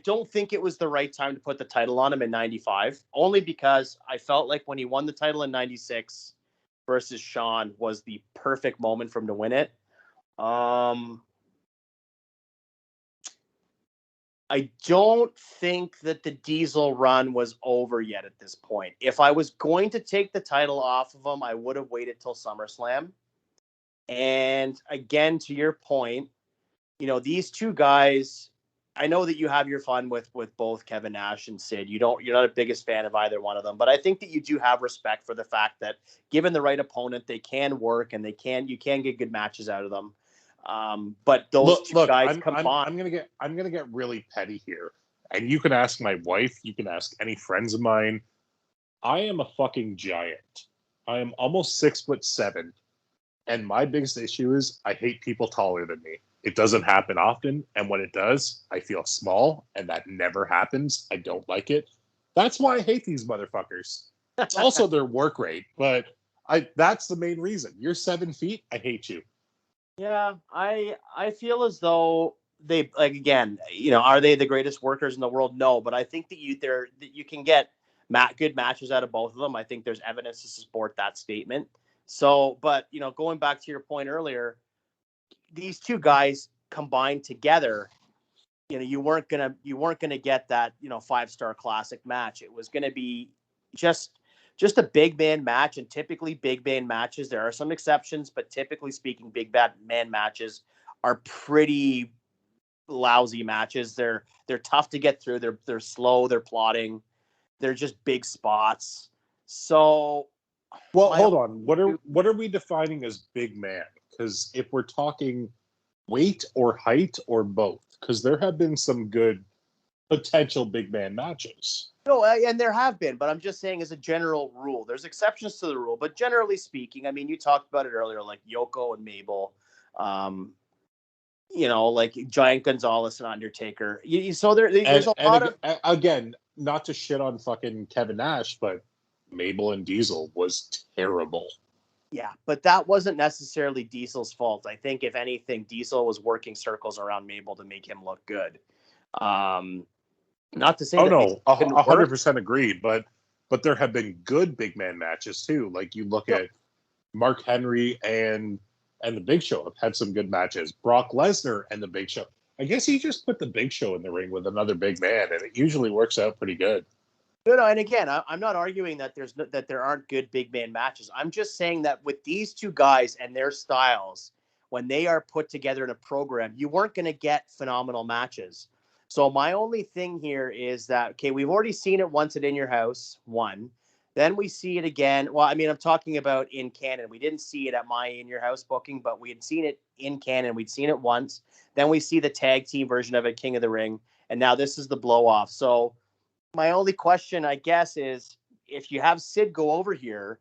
don't think it was the right time to put the title on him in 95, only because I felt like when he won the title in 96 versus Shawn was the perfect moment for him to win it. I don't think that the Diesel run was over yet at this point. If I was going to take the title off of him, I would have waited till SummerSlam. And again, to your point, these two guys, I know that you have your fun with both Kevin Nash and Sid. You're not a biggest fan of either one of them, but I think that you do have respect for the fact that given the right opponent, they can work and you can get good matches out of them. But those two guys combined. I'm gonna get really petty here, and you can ask my wife. You can ask any friends of mine. I am a fucking giant. I am almost 6'7", and my biggest issue is I hate people taller than me. It doesn't happen often, and when it does, I feel small, and that never happens. I don't like it. That's why I hate these motherfuckers. It's also their work rate, but that's the main reason. You're 7 feet. I hate you. Yeah, I feel as though they again, are they the greatest workers in the world? No, but I think that you can get good matches out of both of them. I think there's evidence to support that statement. So, but going back to your point earlier, these two guys combined together, you weren't gonna get that 5-star classic match. It was gonna be just a big man match, and typically big man matches, there are some exceptions, but typically speaking, big bad man matches are pretty lousy matches. They're tough to get through. They're slow. They're plodding. They're just big spots. So, well, hold on. What are we defining as big man? Because if we're talking weight or height or both, because there have been some good potential big man matches. No, and there have been, but I'm just saying as a general rule, there's exceptions to the rule, but generally speaking, I mean, you talked about it earlier, like Yoko and Mabel, like Giant Gonzalez and Undertaker. So there's a lot of, again, not to shit on fucking Kevin Nash, but Mabel and Diesel was terrible. Yeah, but that wasn't necessarily Diesel's fault. I think if anything, Diesel was working circles around Mabel to make him look good. Not to say. Oh no, 100% agreed. But there have been good big man matches too. Like you look at Mark Henry and the Big Show have had some good matches. Brock Lesnar and the Big Show. I guess he just put the Big Show in the ring with another big man, and it usually works out pretty good. No, and again, I'm not arguing that there aren't good big man matches. I'm just saying that with these two guys and their styles, when they are put together in a program, you weren't going to get phenomenal matches. So my only thing here is that, okay, we've already seen it once at In Your House, one. Then we see it again. Well, I mean, I'm talking about in canon. We didn't see it at my In Your House booking, but we had seen it in canon. We'd seen it once. Then we see the tag team version of it, King of the Ring. And now this is the blow off. So my only question, I guess, is if you have Sid go over here,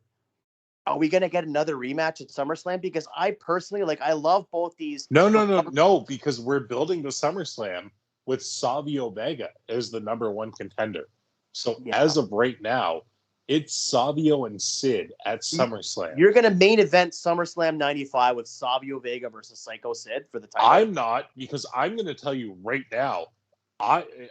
are we going to get another rematch at SummerSlam? Because I personally, I love both these. No, because we're building the SummerSlam with Savio Vega as the number one contender. So as of right now, it's Savio and Sid at SummerSlam. You're going to main event SummerSlam 95 with Savio Vega versus Psycho Sid for the title? I'm not, because I'm going to tell you right now,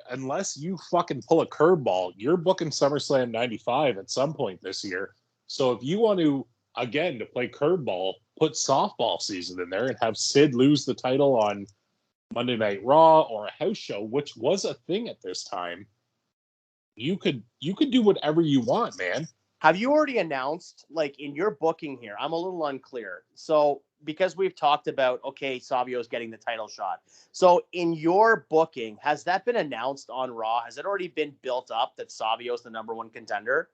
unless you fucking pull a curveball, you're booking SummerSlam 95 at some point this year. So if you want to, again, to play curveball, put softball season in there and have Sid lose the title on Monday Night Raw or a house show, which was a thing at this time, you could do whatever you want, man. Have you already announced, in your booking here? I'm a little unclear. So because we've talked about, okay, Savio's getting the title shot. So in your booking, has that been announced on Raw? Has it already been built up that Savio's the number one contender?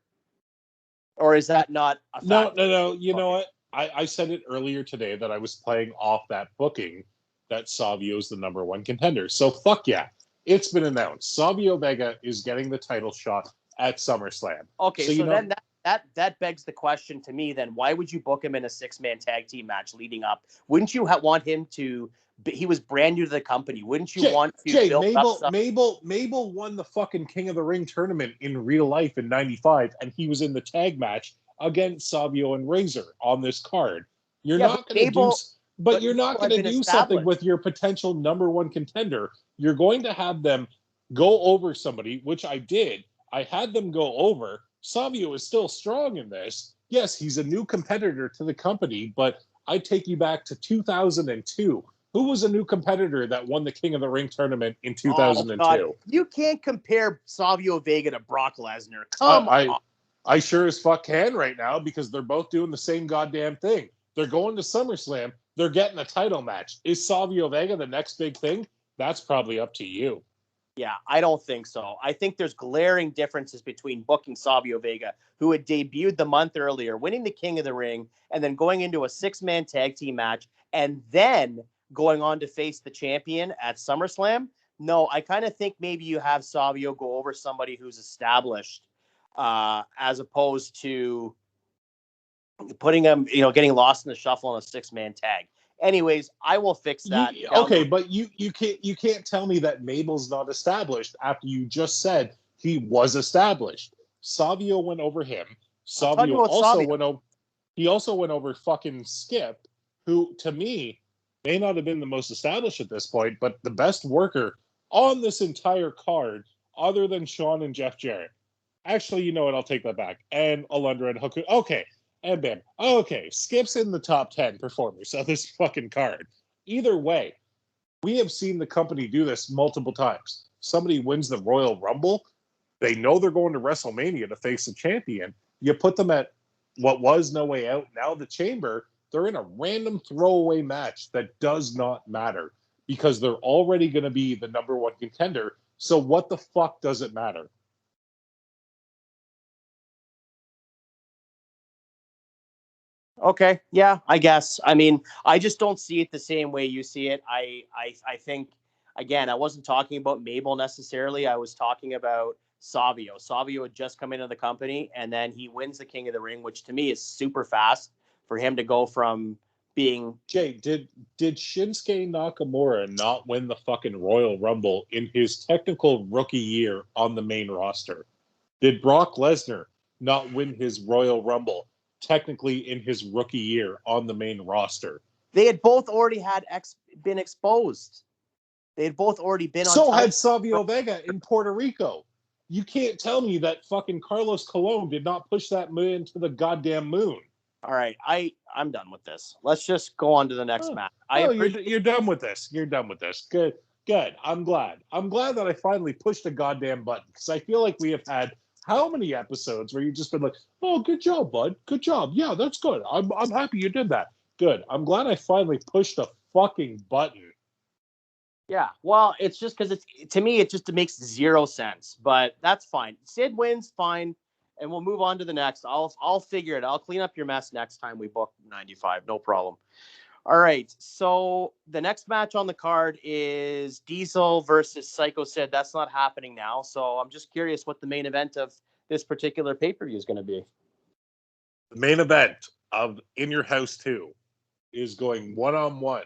Or is that not a fact? No. You know what? I said it earlier today that I was playing off that booking that Savio's the number one contender. So fuck yeah. It's been announced. Savio Vega is getting the title shot at SummerSlam. Okay, so then that begs the question to me. Then why would you book him in a 6-man tag team match leading up? Wouldn't you want him to? He was brand new to the company. Wouldn't you want to build up some? Mabel won the fucking King of the Ring tournament in real life in '95, and he was in the tag match against Savio and Razor on this card. You're not going to do, but you're not going to do something with your potential number one contender. You're going to have them go over somebody, which I did. I had them go over. Savio is still strong in this. Yes, he's a new competitor to the company, but I take you back to 2002. Who was a new competitor that won the King of the Ring tournament in 2002? Oh, you can't compare Savio Vega to Brock Lesnar. Come on. I sure as fuck can right now because they're both doing the same goddamn thing. They're going to SummerSlam. They're getting a title match. Is Savio Vega the next big thing? That's probably up to you. Yeah, I don't think so. I think there's glaring differences between booking Savio Vega, who had debuted the month earlier, winning the King of the Ring, and then going into a 6-man tag team match, and then going on to face the champion at SummerSlam. No, I kind of think maybe you have Savio go over somebody who's established, as opposed to putting him, getting lost in the shuffle in a 6-man tag. Anyways, I will fix that. But you can't tell me that Mabel's not established after you just said he was established. Savio went over him. Savio also went over fucking Skip, who to me may not have been the most established at this point, but the best worker on this entire card, other than Sean and Jeff Jarrett. Actually, you know what? I'll take that back. And Alundra and Hakushi. Okay. And Bam. Okay. Skip's in the top 10 performers of this fucking card. Either way, we have seen the company do this multiple times. Somebody wins the Royal Rumble. They know they're going to WrestleMania to face the champion. You put them at what was No Way Out, now the Chamber. They're in a random throwaway match that does not matter because they're already going to be the number one contender. So what the fuck does it matter? Okay, yeah, I guess. I mean, I just don't see it the same way you see it. I think, again, I wasn't talking about Mabel necessarily. I was talking about Savio. Savio had just come into the company, and then he wins the King of the Ring, which to me is super fast for him to go from being... Jay, did Shinsuke Nakamura not win the fucking Royal Rumble in his technical rookie year on the main roster? Did Brock Lesnar not win his Royal Rumble technically in his rookie year on the main roster? They had both already been exposed. They had both already been on... So had Savio Vega in Puerto Rico. You can't tell me that fucking Carlos Colon did not push that man to the goddamn moon. All right, I'm done with this. Let's just go on to the next match. You're done with this. You're done with this. Good. I'm glad. I'm glad that I finally pushed a goddamn button because I feel like we have had how many episodes where you've just been like, "Oh, good job, bud. Good job. Yeah, that's good. I'm happy you did that. Good. I'm glad I finally pushed a fucking button." Yeah, well, it's just because to me it makes zero sense, but that's fine. Sid wins, fine. And we'll move on to the next. I'll figure it. I'll clean up your mess next time we book 95. No problem. All right. So the next match on the card is Diesel versus Psycho Sid. That's not happening now. So I'm just curious what the main event of this particular pay-per-view is going to be. The main event of In Your House 2 is going one-on-one.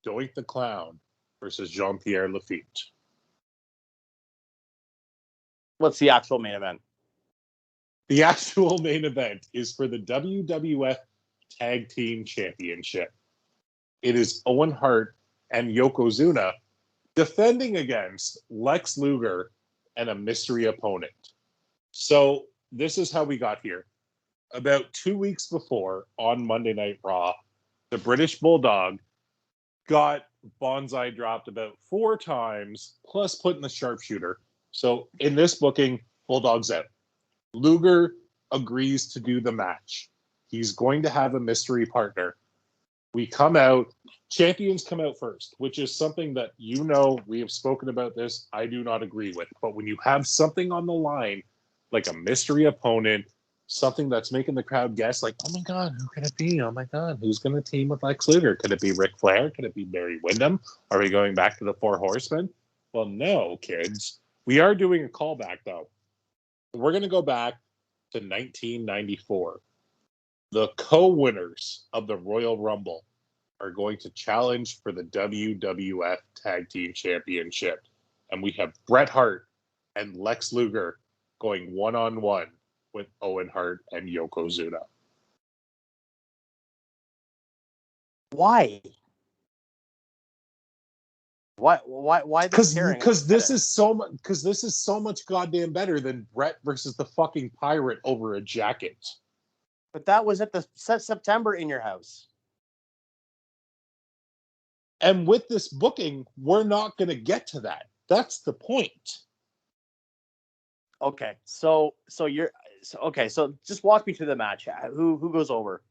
Doink the Clown versus Jean-Pierre Lafitte. What's the actual main event? The actual main event is for the WWF Tag Team Championship. It is Owen Hart and Yokozuna defending against Lex Luger and a mystery opponent. So this is how we got here. About 2 weeks before, on Monday Night Raw, the British Bulldog got Bonsai dropped about 4 times, plus put in the sharpshooter. So in this booking, Bulldog's out. Luger agrees to do the match. He's going to have a mystery partner. We come out, champions come out first, which is something that we have spoken about this. I do not agree with. But when you have something on the line, like a mystery opponent, something that's making the crowd guess, like, oh my God, who could it be? Oh my God, who's going to team with Lex Luger? Could it be Ric Flair? Could it be Barry Windham? Are we going back to the Four Horsemen? Well, no, kids. We are doing a callback, though. We're going to go back to 1994. The co-winners of the Royal Rumble are going to challenge for the WWF Tag Team Championship. And we have Bret Hart and Lex Luger going one-on-one with Owen Hart and Yokozuna. Why? Why this pairing? Because this is so much goddamn better than Bret versus the fucking Pirate over a jacket. But that was at the September In Your House. And with this booking, we're not going to get to that. That's the point. Okay, so just walk me through the match. Who goes over?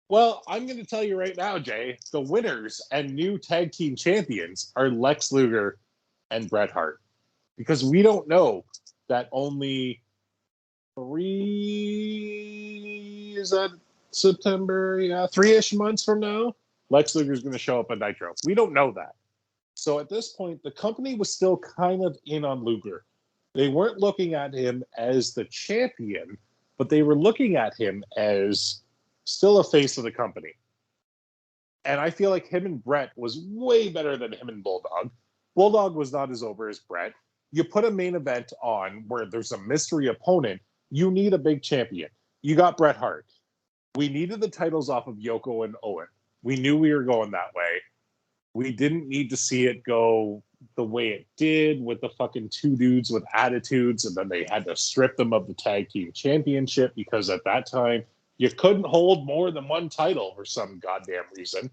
Well, I'm going to tell you right now, Jay, the winners and new tag team champions are Lex Luger and Bret Hart. Because we don't know that only September? Yeah, 3-ish months from now, Lex Luger is going to show up on Nitro. We don't know that. So at this point, the company was still kind of in on Luger. They weren't looking at him as the champion, but they were looking at him as still a face of the company. And I feel like him and Bret was way better than him and Bulldog. Bulldog was not as over as Bret. You put a main event on where there's a mystery opponent, you need a big champion. You got Bret Hart. We needed the titles off of Yoko and Owen. We knew we were going that way. We didn't need to see it go the way it did with the fucking two dudes with attitudes, and then they had to strip them of the tag team championship because at that time you couldn't hold more than one title for some goddamn reason.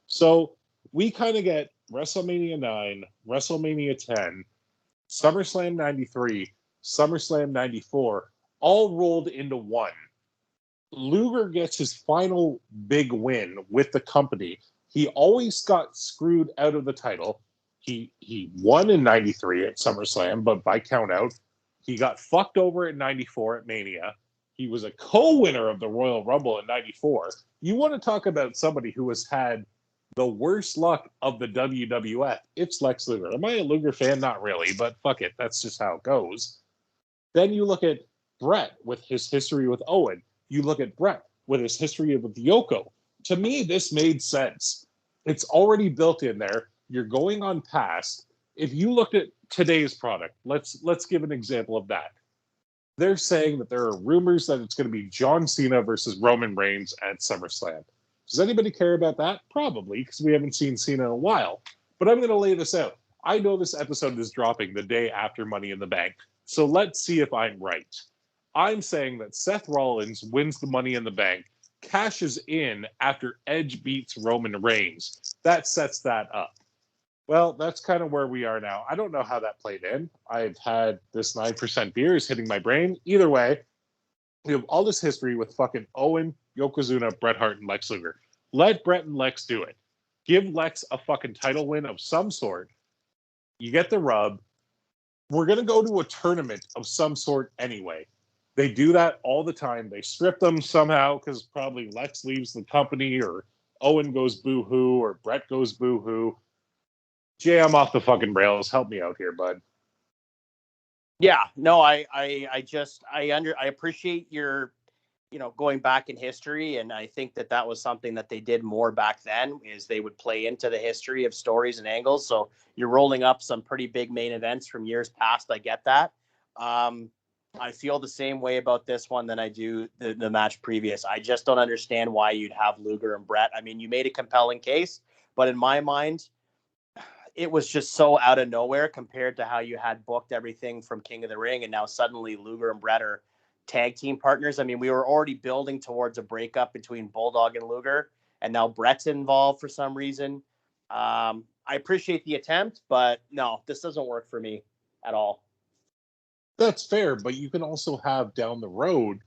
So we kind of get WrestleMania 9, WrestleMania 10, SummerSlam 93, SummerSlam 94, all rolled into one. Luger gets his final big win with the company. He always got screwed out of the title. He won in 93 at SummerSlam, but by count out, he got fucked over at 94 at Mania. He was a co-winner of the Royal Rumble in 94. You want to talk about somebody who has had the worst luck of the WWF? It's Lex Luger. Am I a Luger fan? Not really, but fuck it. That's just how it goes. Then you look at Bret with his history with Owen. You look at Bret with his history with Yoko. To me, this made sense. It's already built in there. You're going on past. If you looked at today's product, let's give an example of that. They're saying that there are rumors that it's going to be John Cena versus Roman Reigns at SummerSlam. Does anybody care about that? Probably, because we haven't seen Cena in a while. But I'm going to lay this out. I know this episode is dropping the day after Money in the Bank, so let's see if I'm right. I'm saying that Seth Rollins wins the Money in the Bank, cashes in after Edge beats Roman Reigns. That sets that up. Well, that's kind of where we are now. I don't know how that played in. I've had this 9% beer is hitting my brain. Either way, we have all this history with fucking Owen, Yokozuna, Bret Hart, and Lex Luger. Let Bret and Lex do it. Give Lex a fucking title win of some sort. You get the rub. We're going to go to a tournament of some sort anyway. They do that all the time. They strip them somehow because probably Lex leaves the company or Owen goes boo-hoo or Bret goes boo-hoo. Jay, I'm off the fucking rails. Help me out here, bud. Yeah, no, I appreciate your, going back in history, and I think that was something that they did more back then, is they would play into the history of stories and angles. So you're rolling up some pretty big main events from years past. I get that. I feel the same way about this one than I do the match previous. I just don't understand why you'd have Luger and Bret. I mean, you made a compelling case, but in my mind, it was just so out of nowhere compared to how you had booked everything from King of the Ring, and now suddenly Luger and Bret are tag team partners. I mean, we were already building towards a breakup between Bulldog and Luger, and now Bret's involved for some reason. I appreciate the attempt, but no, this doesn't work for me at all. That's fair, but you can also have down the road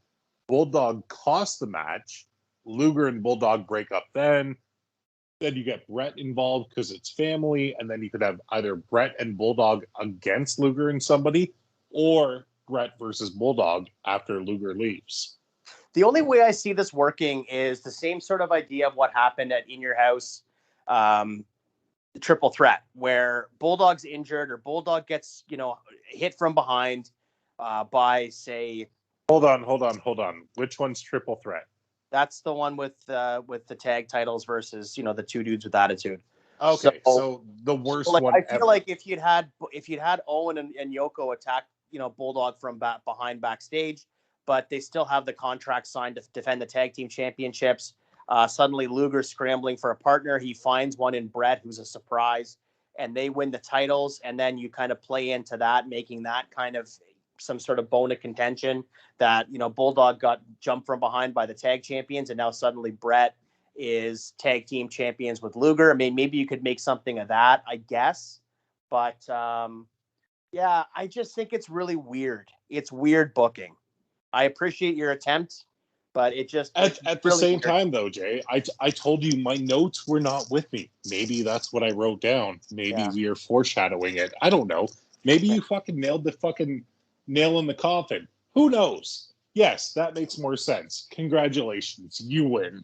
Bulldog cost the match, Luger and Bulldog break up then you get Bret involved because it's family, and then you could have either Bret and Bulldog against Luger and somebody, or Bret versus Bulldog after Luger leaves. The only way I see this working is the same sort of idea of what happened at In Your House, triple threat, where Bulldog's injured or Bulldog gets, hit from behind by, say, Hold on. Which one's Triple Threat? That's the one with the tag titles versus the two dudes with attitude. Okay, so the worst like, one I feel ever. like if you'd had Owen and Yoko attack Bulldog from behind backstage, but they still have the contract signed to defend the tag team championships. Suddenly Luger scrambling for a partner. He finds one in Brett, who's a surprise, and they win the titles. And then you kind of play into that, making that kind of some sort of bone of contention that, Bulldog got jumped from behind by the tag champions. And now suddenly Brett is tag team champions with Luger. I mean, maybe you could make something of that, I guess. But yeah, I just think it's really weird. It's weird booking. I appreciate your attempt, but it just At the really same weird. time, though, Jay, I told you my notes were not with me. Maybe that's what I wrote down. Maybe we are foreshadowing it. I don't know. Maybe you fucking nailed the fucking nail in the coffin. Who knows? Yes, that makes more sense. Congratulations. You win.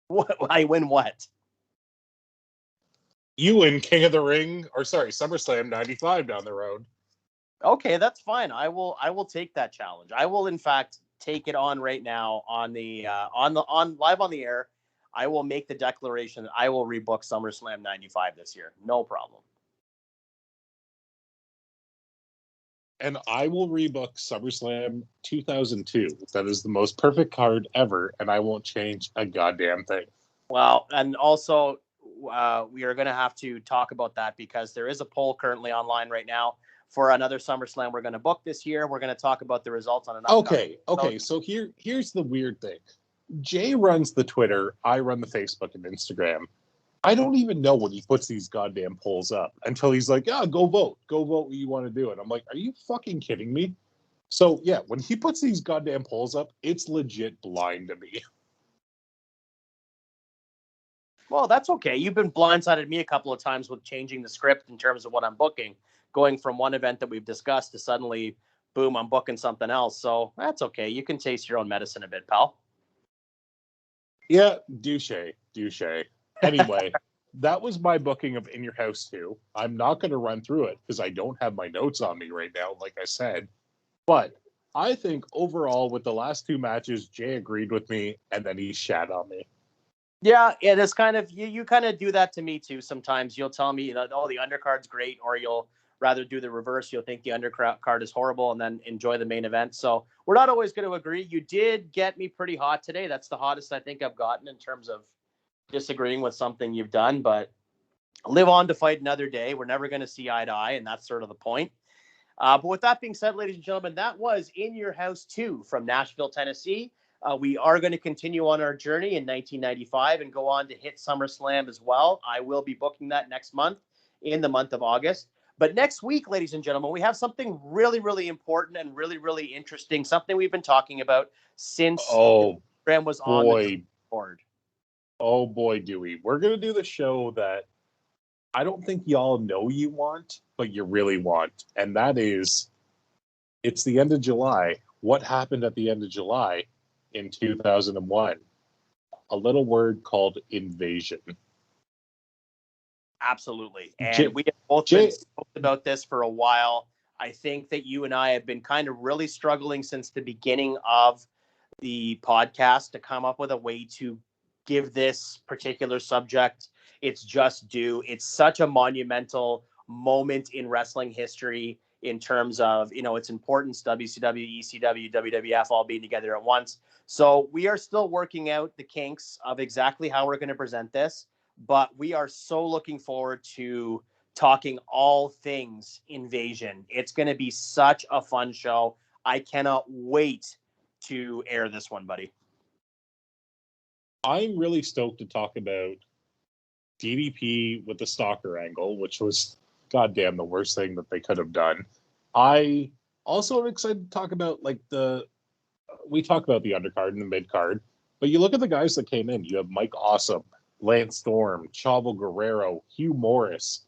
What, I win what? You win King of the Ring, or sorry, SummerSlam 95 down the road. Okay, that's fine. I will take that challenge. I will, in fact, take it on right now on live on the air. I will make the declaration that I will rebook SummerSlam 95 this year. No problem. And I will rebook SummerSlam 2002. That is the most perfect card ever, and I won't change a goddamn thing. Well, and also we are going to have to talk about that because there is a poll currently online right now for another SummerSlam we're going to book this year. We're going to talk about the results on an upcoming. Okay. So here's the weird thing. Jay runs the Twitter. I run the Facebook and Instagram. I don't even know when he puts these goddamn polls up until he's like, yeah, go vote what you want to do. And I'm like, are you fucking kidding me? So yeah, when he puts these goddamn polls up, it's legit blind to me. Well, that's okay. You've been blindsided me a couple of times with changing the script in terms of what I'm booking, going from one event that we've discussed to suddenly, boom, I'm booking something else. So that's okay. You can taste your own medicine a bit, pal. Yeah, douche. Anyway, that was my booking of In Your House 2. I'm not going to run through it because I don't have my notes on me right now, like I said. But I think overall, with the last two matches, Jay agreed with me, and then he shat on me. Yeah, it is kind of you kind of do that to me too. Sometimes you'll tell me, oh, the undercard's great, or you'll rather do the reverse. You'll think the undercard is horrible and then enjoy the main event. So we're not always going to agree. You did get me pretty hot today. That's the hottest I think I've gotten in terms of disagreeing with something you've done, but live on to fight another day. We're never going to see eye to eye, and that's sort of the point. But with that being said, ladies and gentlemen, that was In Your House 2 from Nashville, Tennessee. We are going to continue on our journey in 1995 and go on to hit SummerSlam as well. I will be booking that next month in the month of August. But next week, ladies and gentlemen, we have something really, really important and really, really interesting, something we've been talking about since the program was on the board. Oh boy, Dewey. We're going to do the show that I don't think y'all know you want, but you really want. And that is, it's the end of July. What happened at the end of July in 2001? A little word called invasion. Absolutely. And we have both been talking about this for a while. I think that you and I have been kind of really struggling since the beginning of the podcast to come up with a way to give this particular subject its just due. It's such a monumental moment in wrestling history in terms of, its importance, WCW, ECW, WWF all being together at once. So we are still working out the kinks of exactly how we're going to present this, but we are so looking forward to talking all things invasion. It's going to be such a fun show. I cannot wait to air this one, buddy. I'm really stoked to talk about DDP with the stalker angle, which was goddamn the worst thing that they could have done. I also am excited to talk about we talk about the undercard and the mid card, but you look at the guys that came in. You have Mike Awesome, Lance Storm, Chavo Guerrero, Hugh Morris,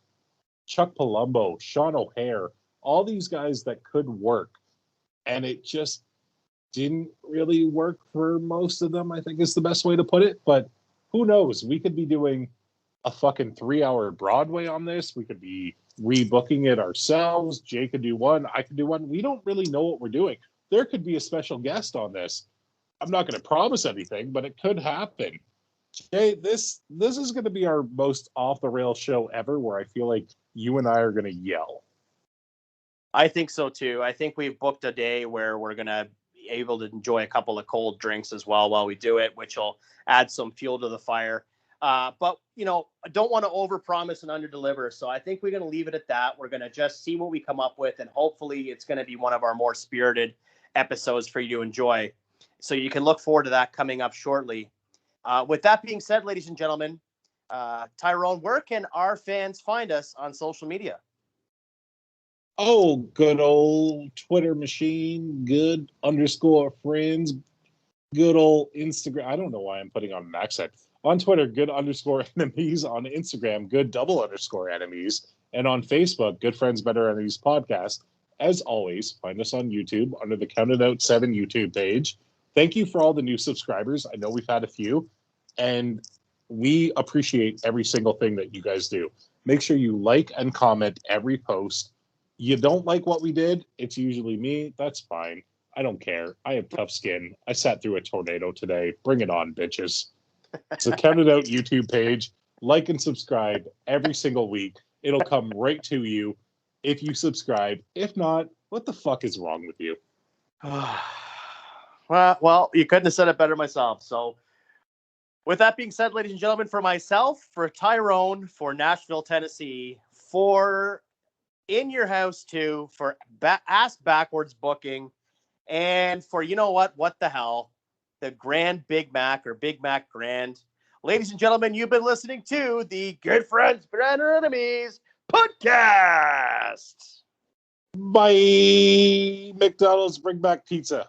Chuck Palumbo, Sean O'Hare, all these guys that could work. And it just didn't really work for most of them, I think is the best way to put it. But who knows? We could be doing a fucking 3-hour Broadway on this. We could be rebooking it ourselves. Jay could do one. I could do one. We don't really know what we're doing. There could be a special guest on this. I'm not going to promise anything, but it could happen. Jay, this is going to be our most off the rails show ever, where I feel like you and I are going to yell. I think so too. I think we've booked a day where we're going to be able to enjoy a couple of cold drinks as well while we do it, which will add some fuel to the fire. But, you know, I don't want to overpromise and underdeliver. So I think we're going to leave it at that. We're going to just see what we come up with. And hopefully it's going to be one of our more spirited episodes for you to enjoy. So you can look forward to that coming up shortly. With that being said, ladies and gentlemen, Tyrone, where can our fans find us on social media? Oh, good old Twitter machine, good_friends, good old Instagram. I don't know why I'm putting on an accent. On Twitter, good_enemies. On Instagram, good_enemies. And on Facebook, Good Friends, Better Enemies Podcast. As always, find us on YouTube under the Counted Out 7 YouTube page. Thank you for all the new subscribers. I know we've had a few, and we appreciate every single thing that you guys do. Make sure you like and comment every post. You don't like what we did, it's usually me. That's fine. I don't care. I have tough skin. I sat through a tornado today. Bring it on, bitches. It's a Counted Out YouTube page. Like and subscribe every single week. It'll come right to you if you subscribe. If not, what the fuck is wrong with you? Well, you couldn't have said it better myself. So with that being said, ladies and gentlemen, for myself, for Tyrone, for Nashville, Tennessee, for In Your House 2, for Ask Backwards Booking, and for, you know what the hell, the Grand Big Mac or Big Mac Grand. Ladies and gentlemen, you've been listening to the Good Friends, Better Enemies podcast. Bye. McDonald's, bring back pizza.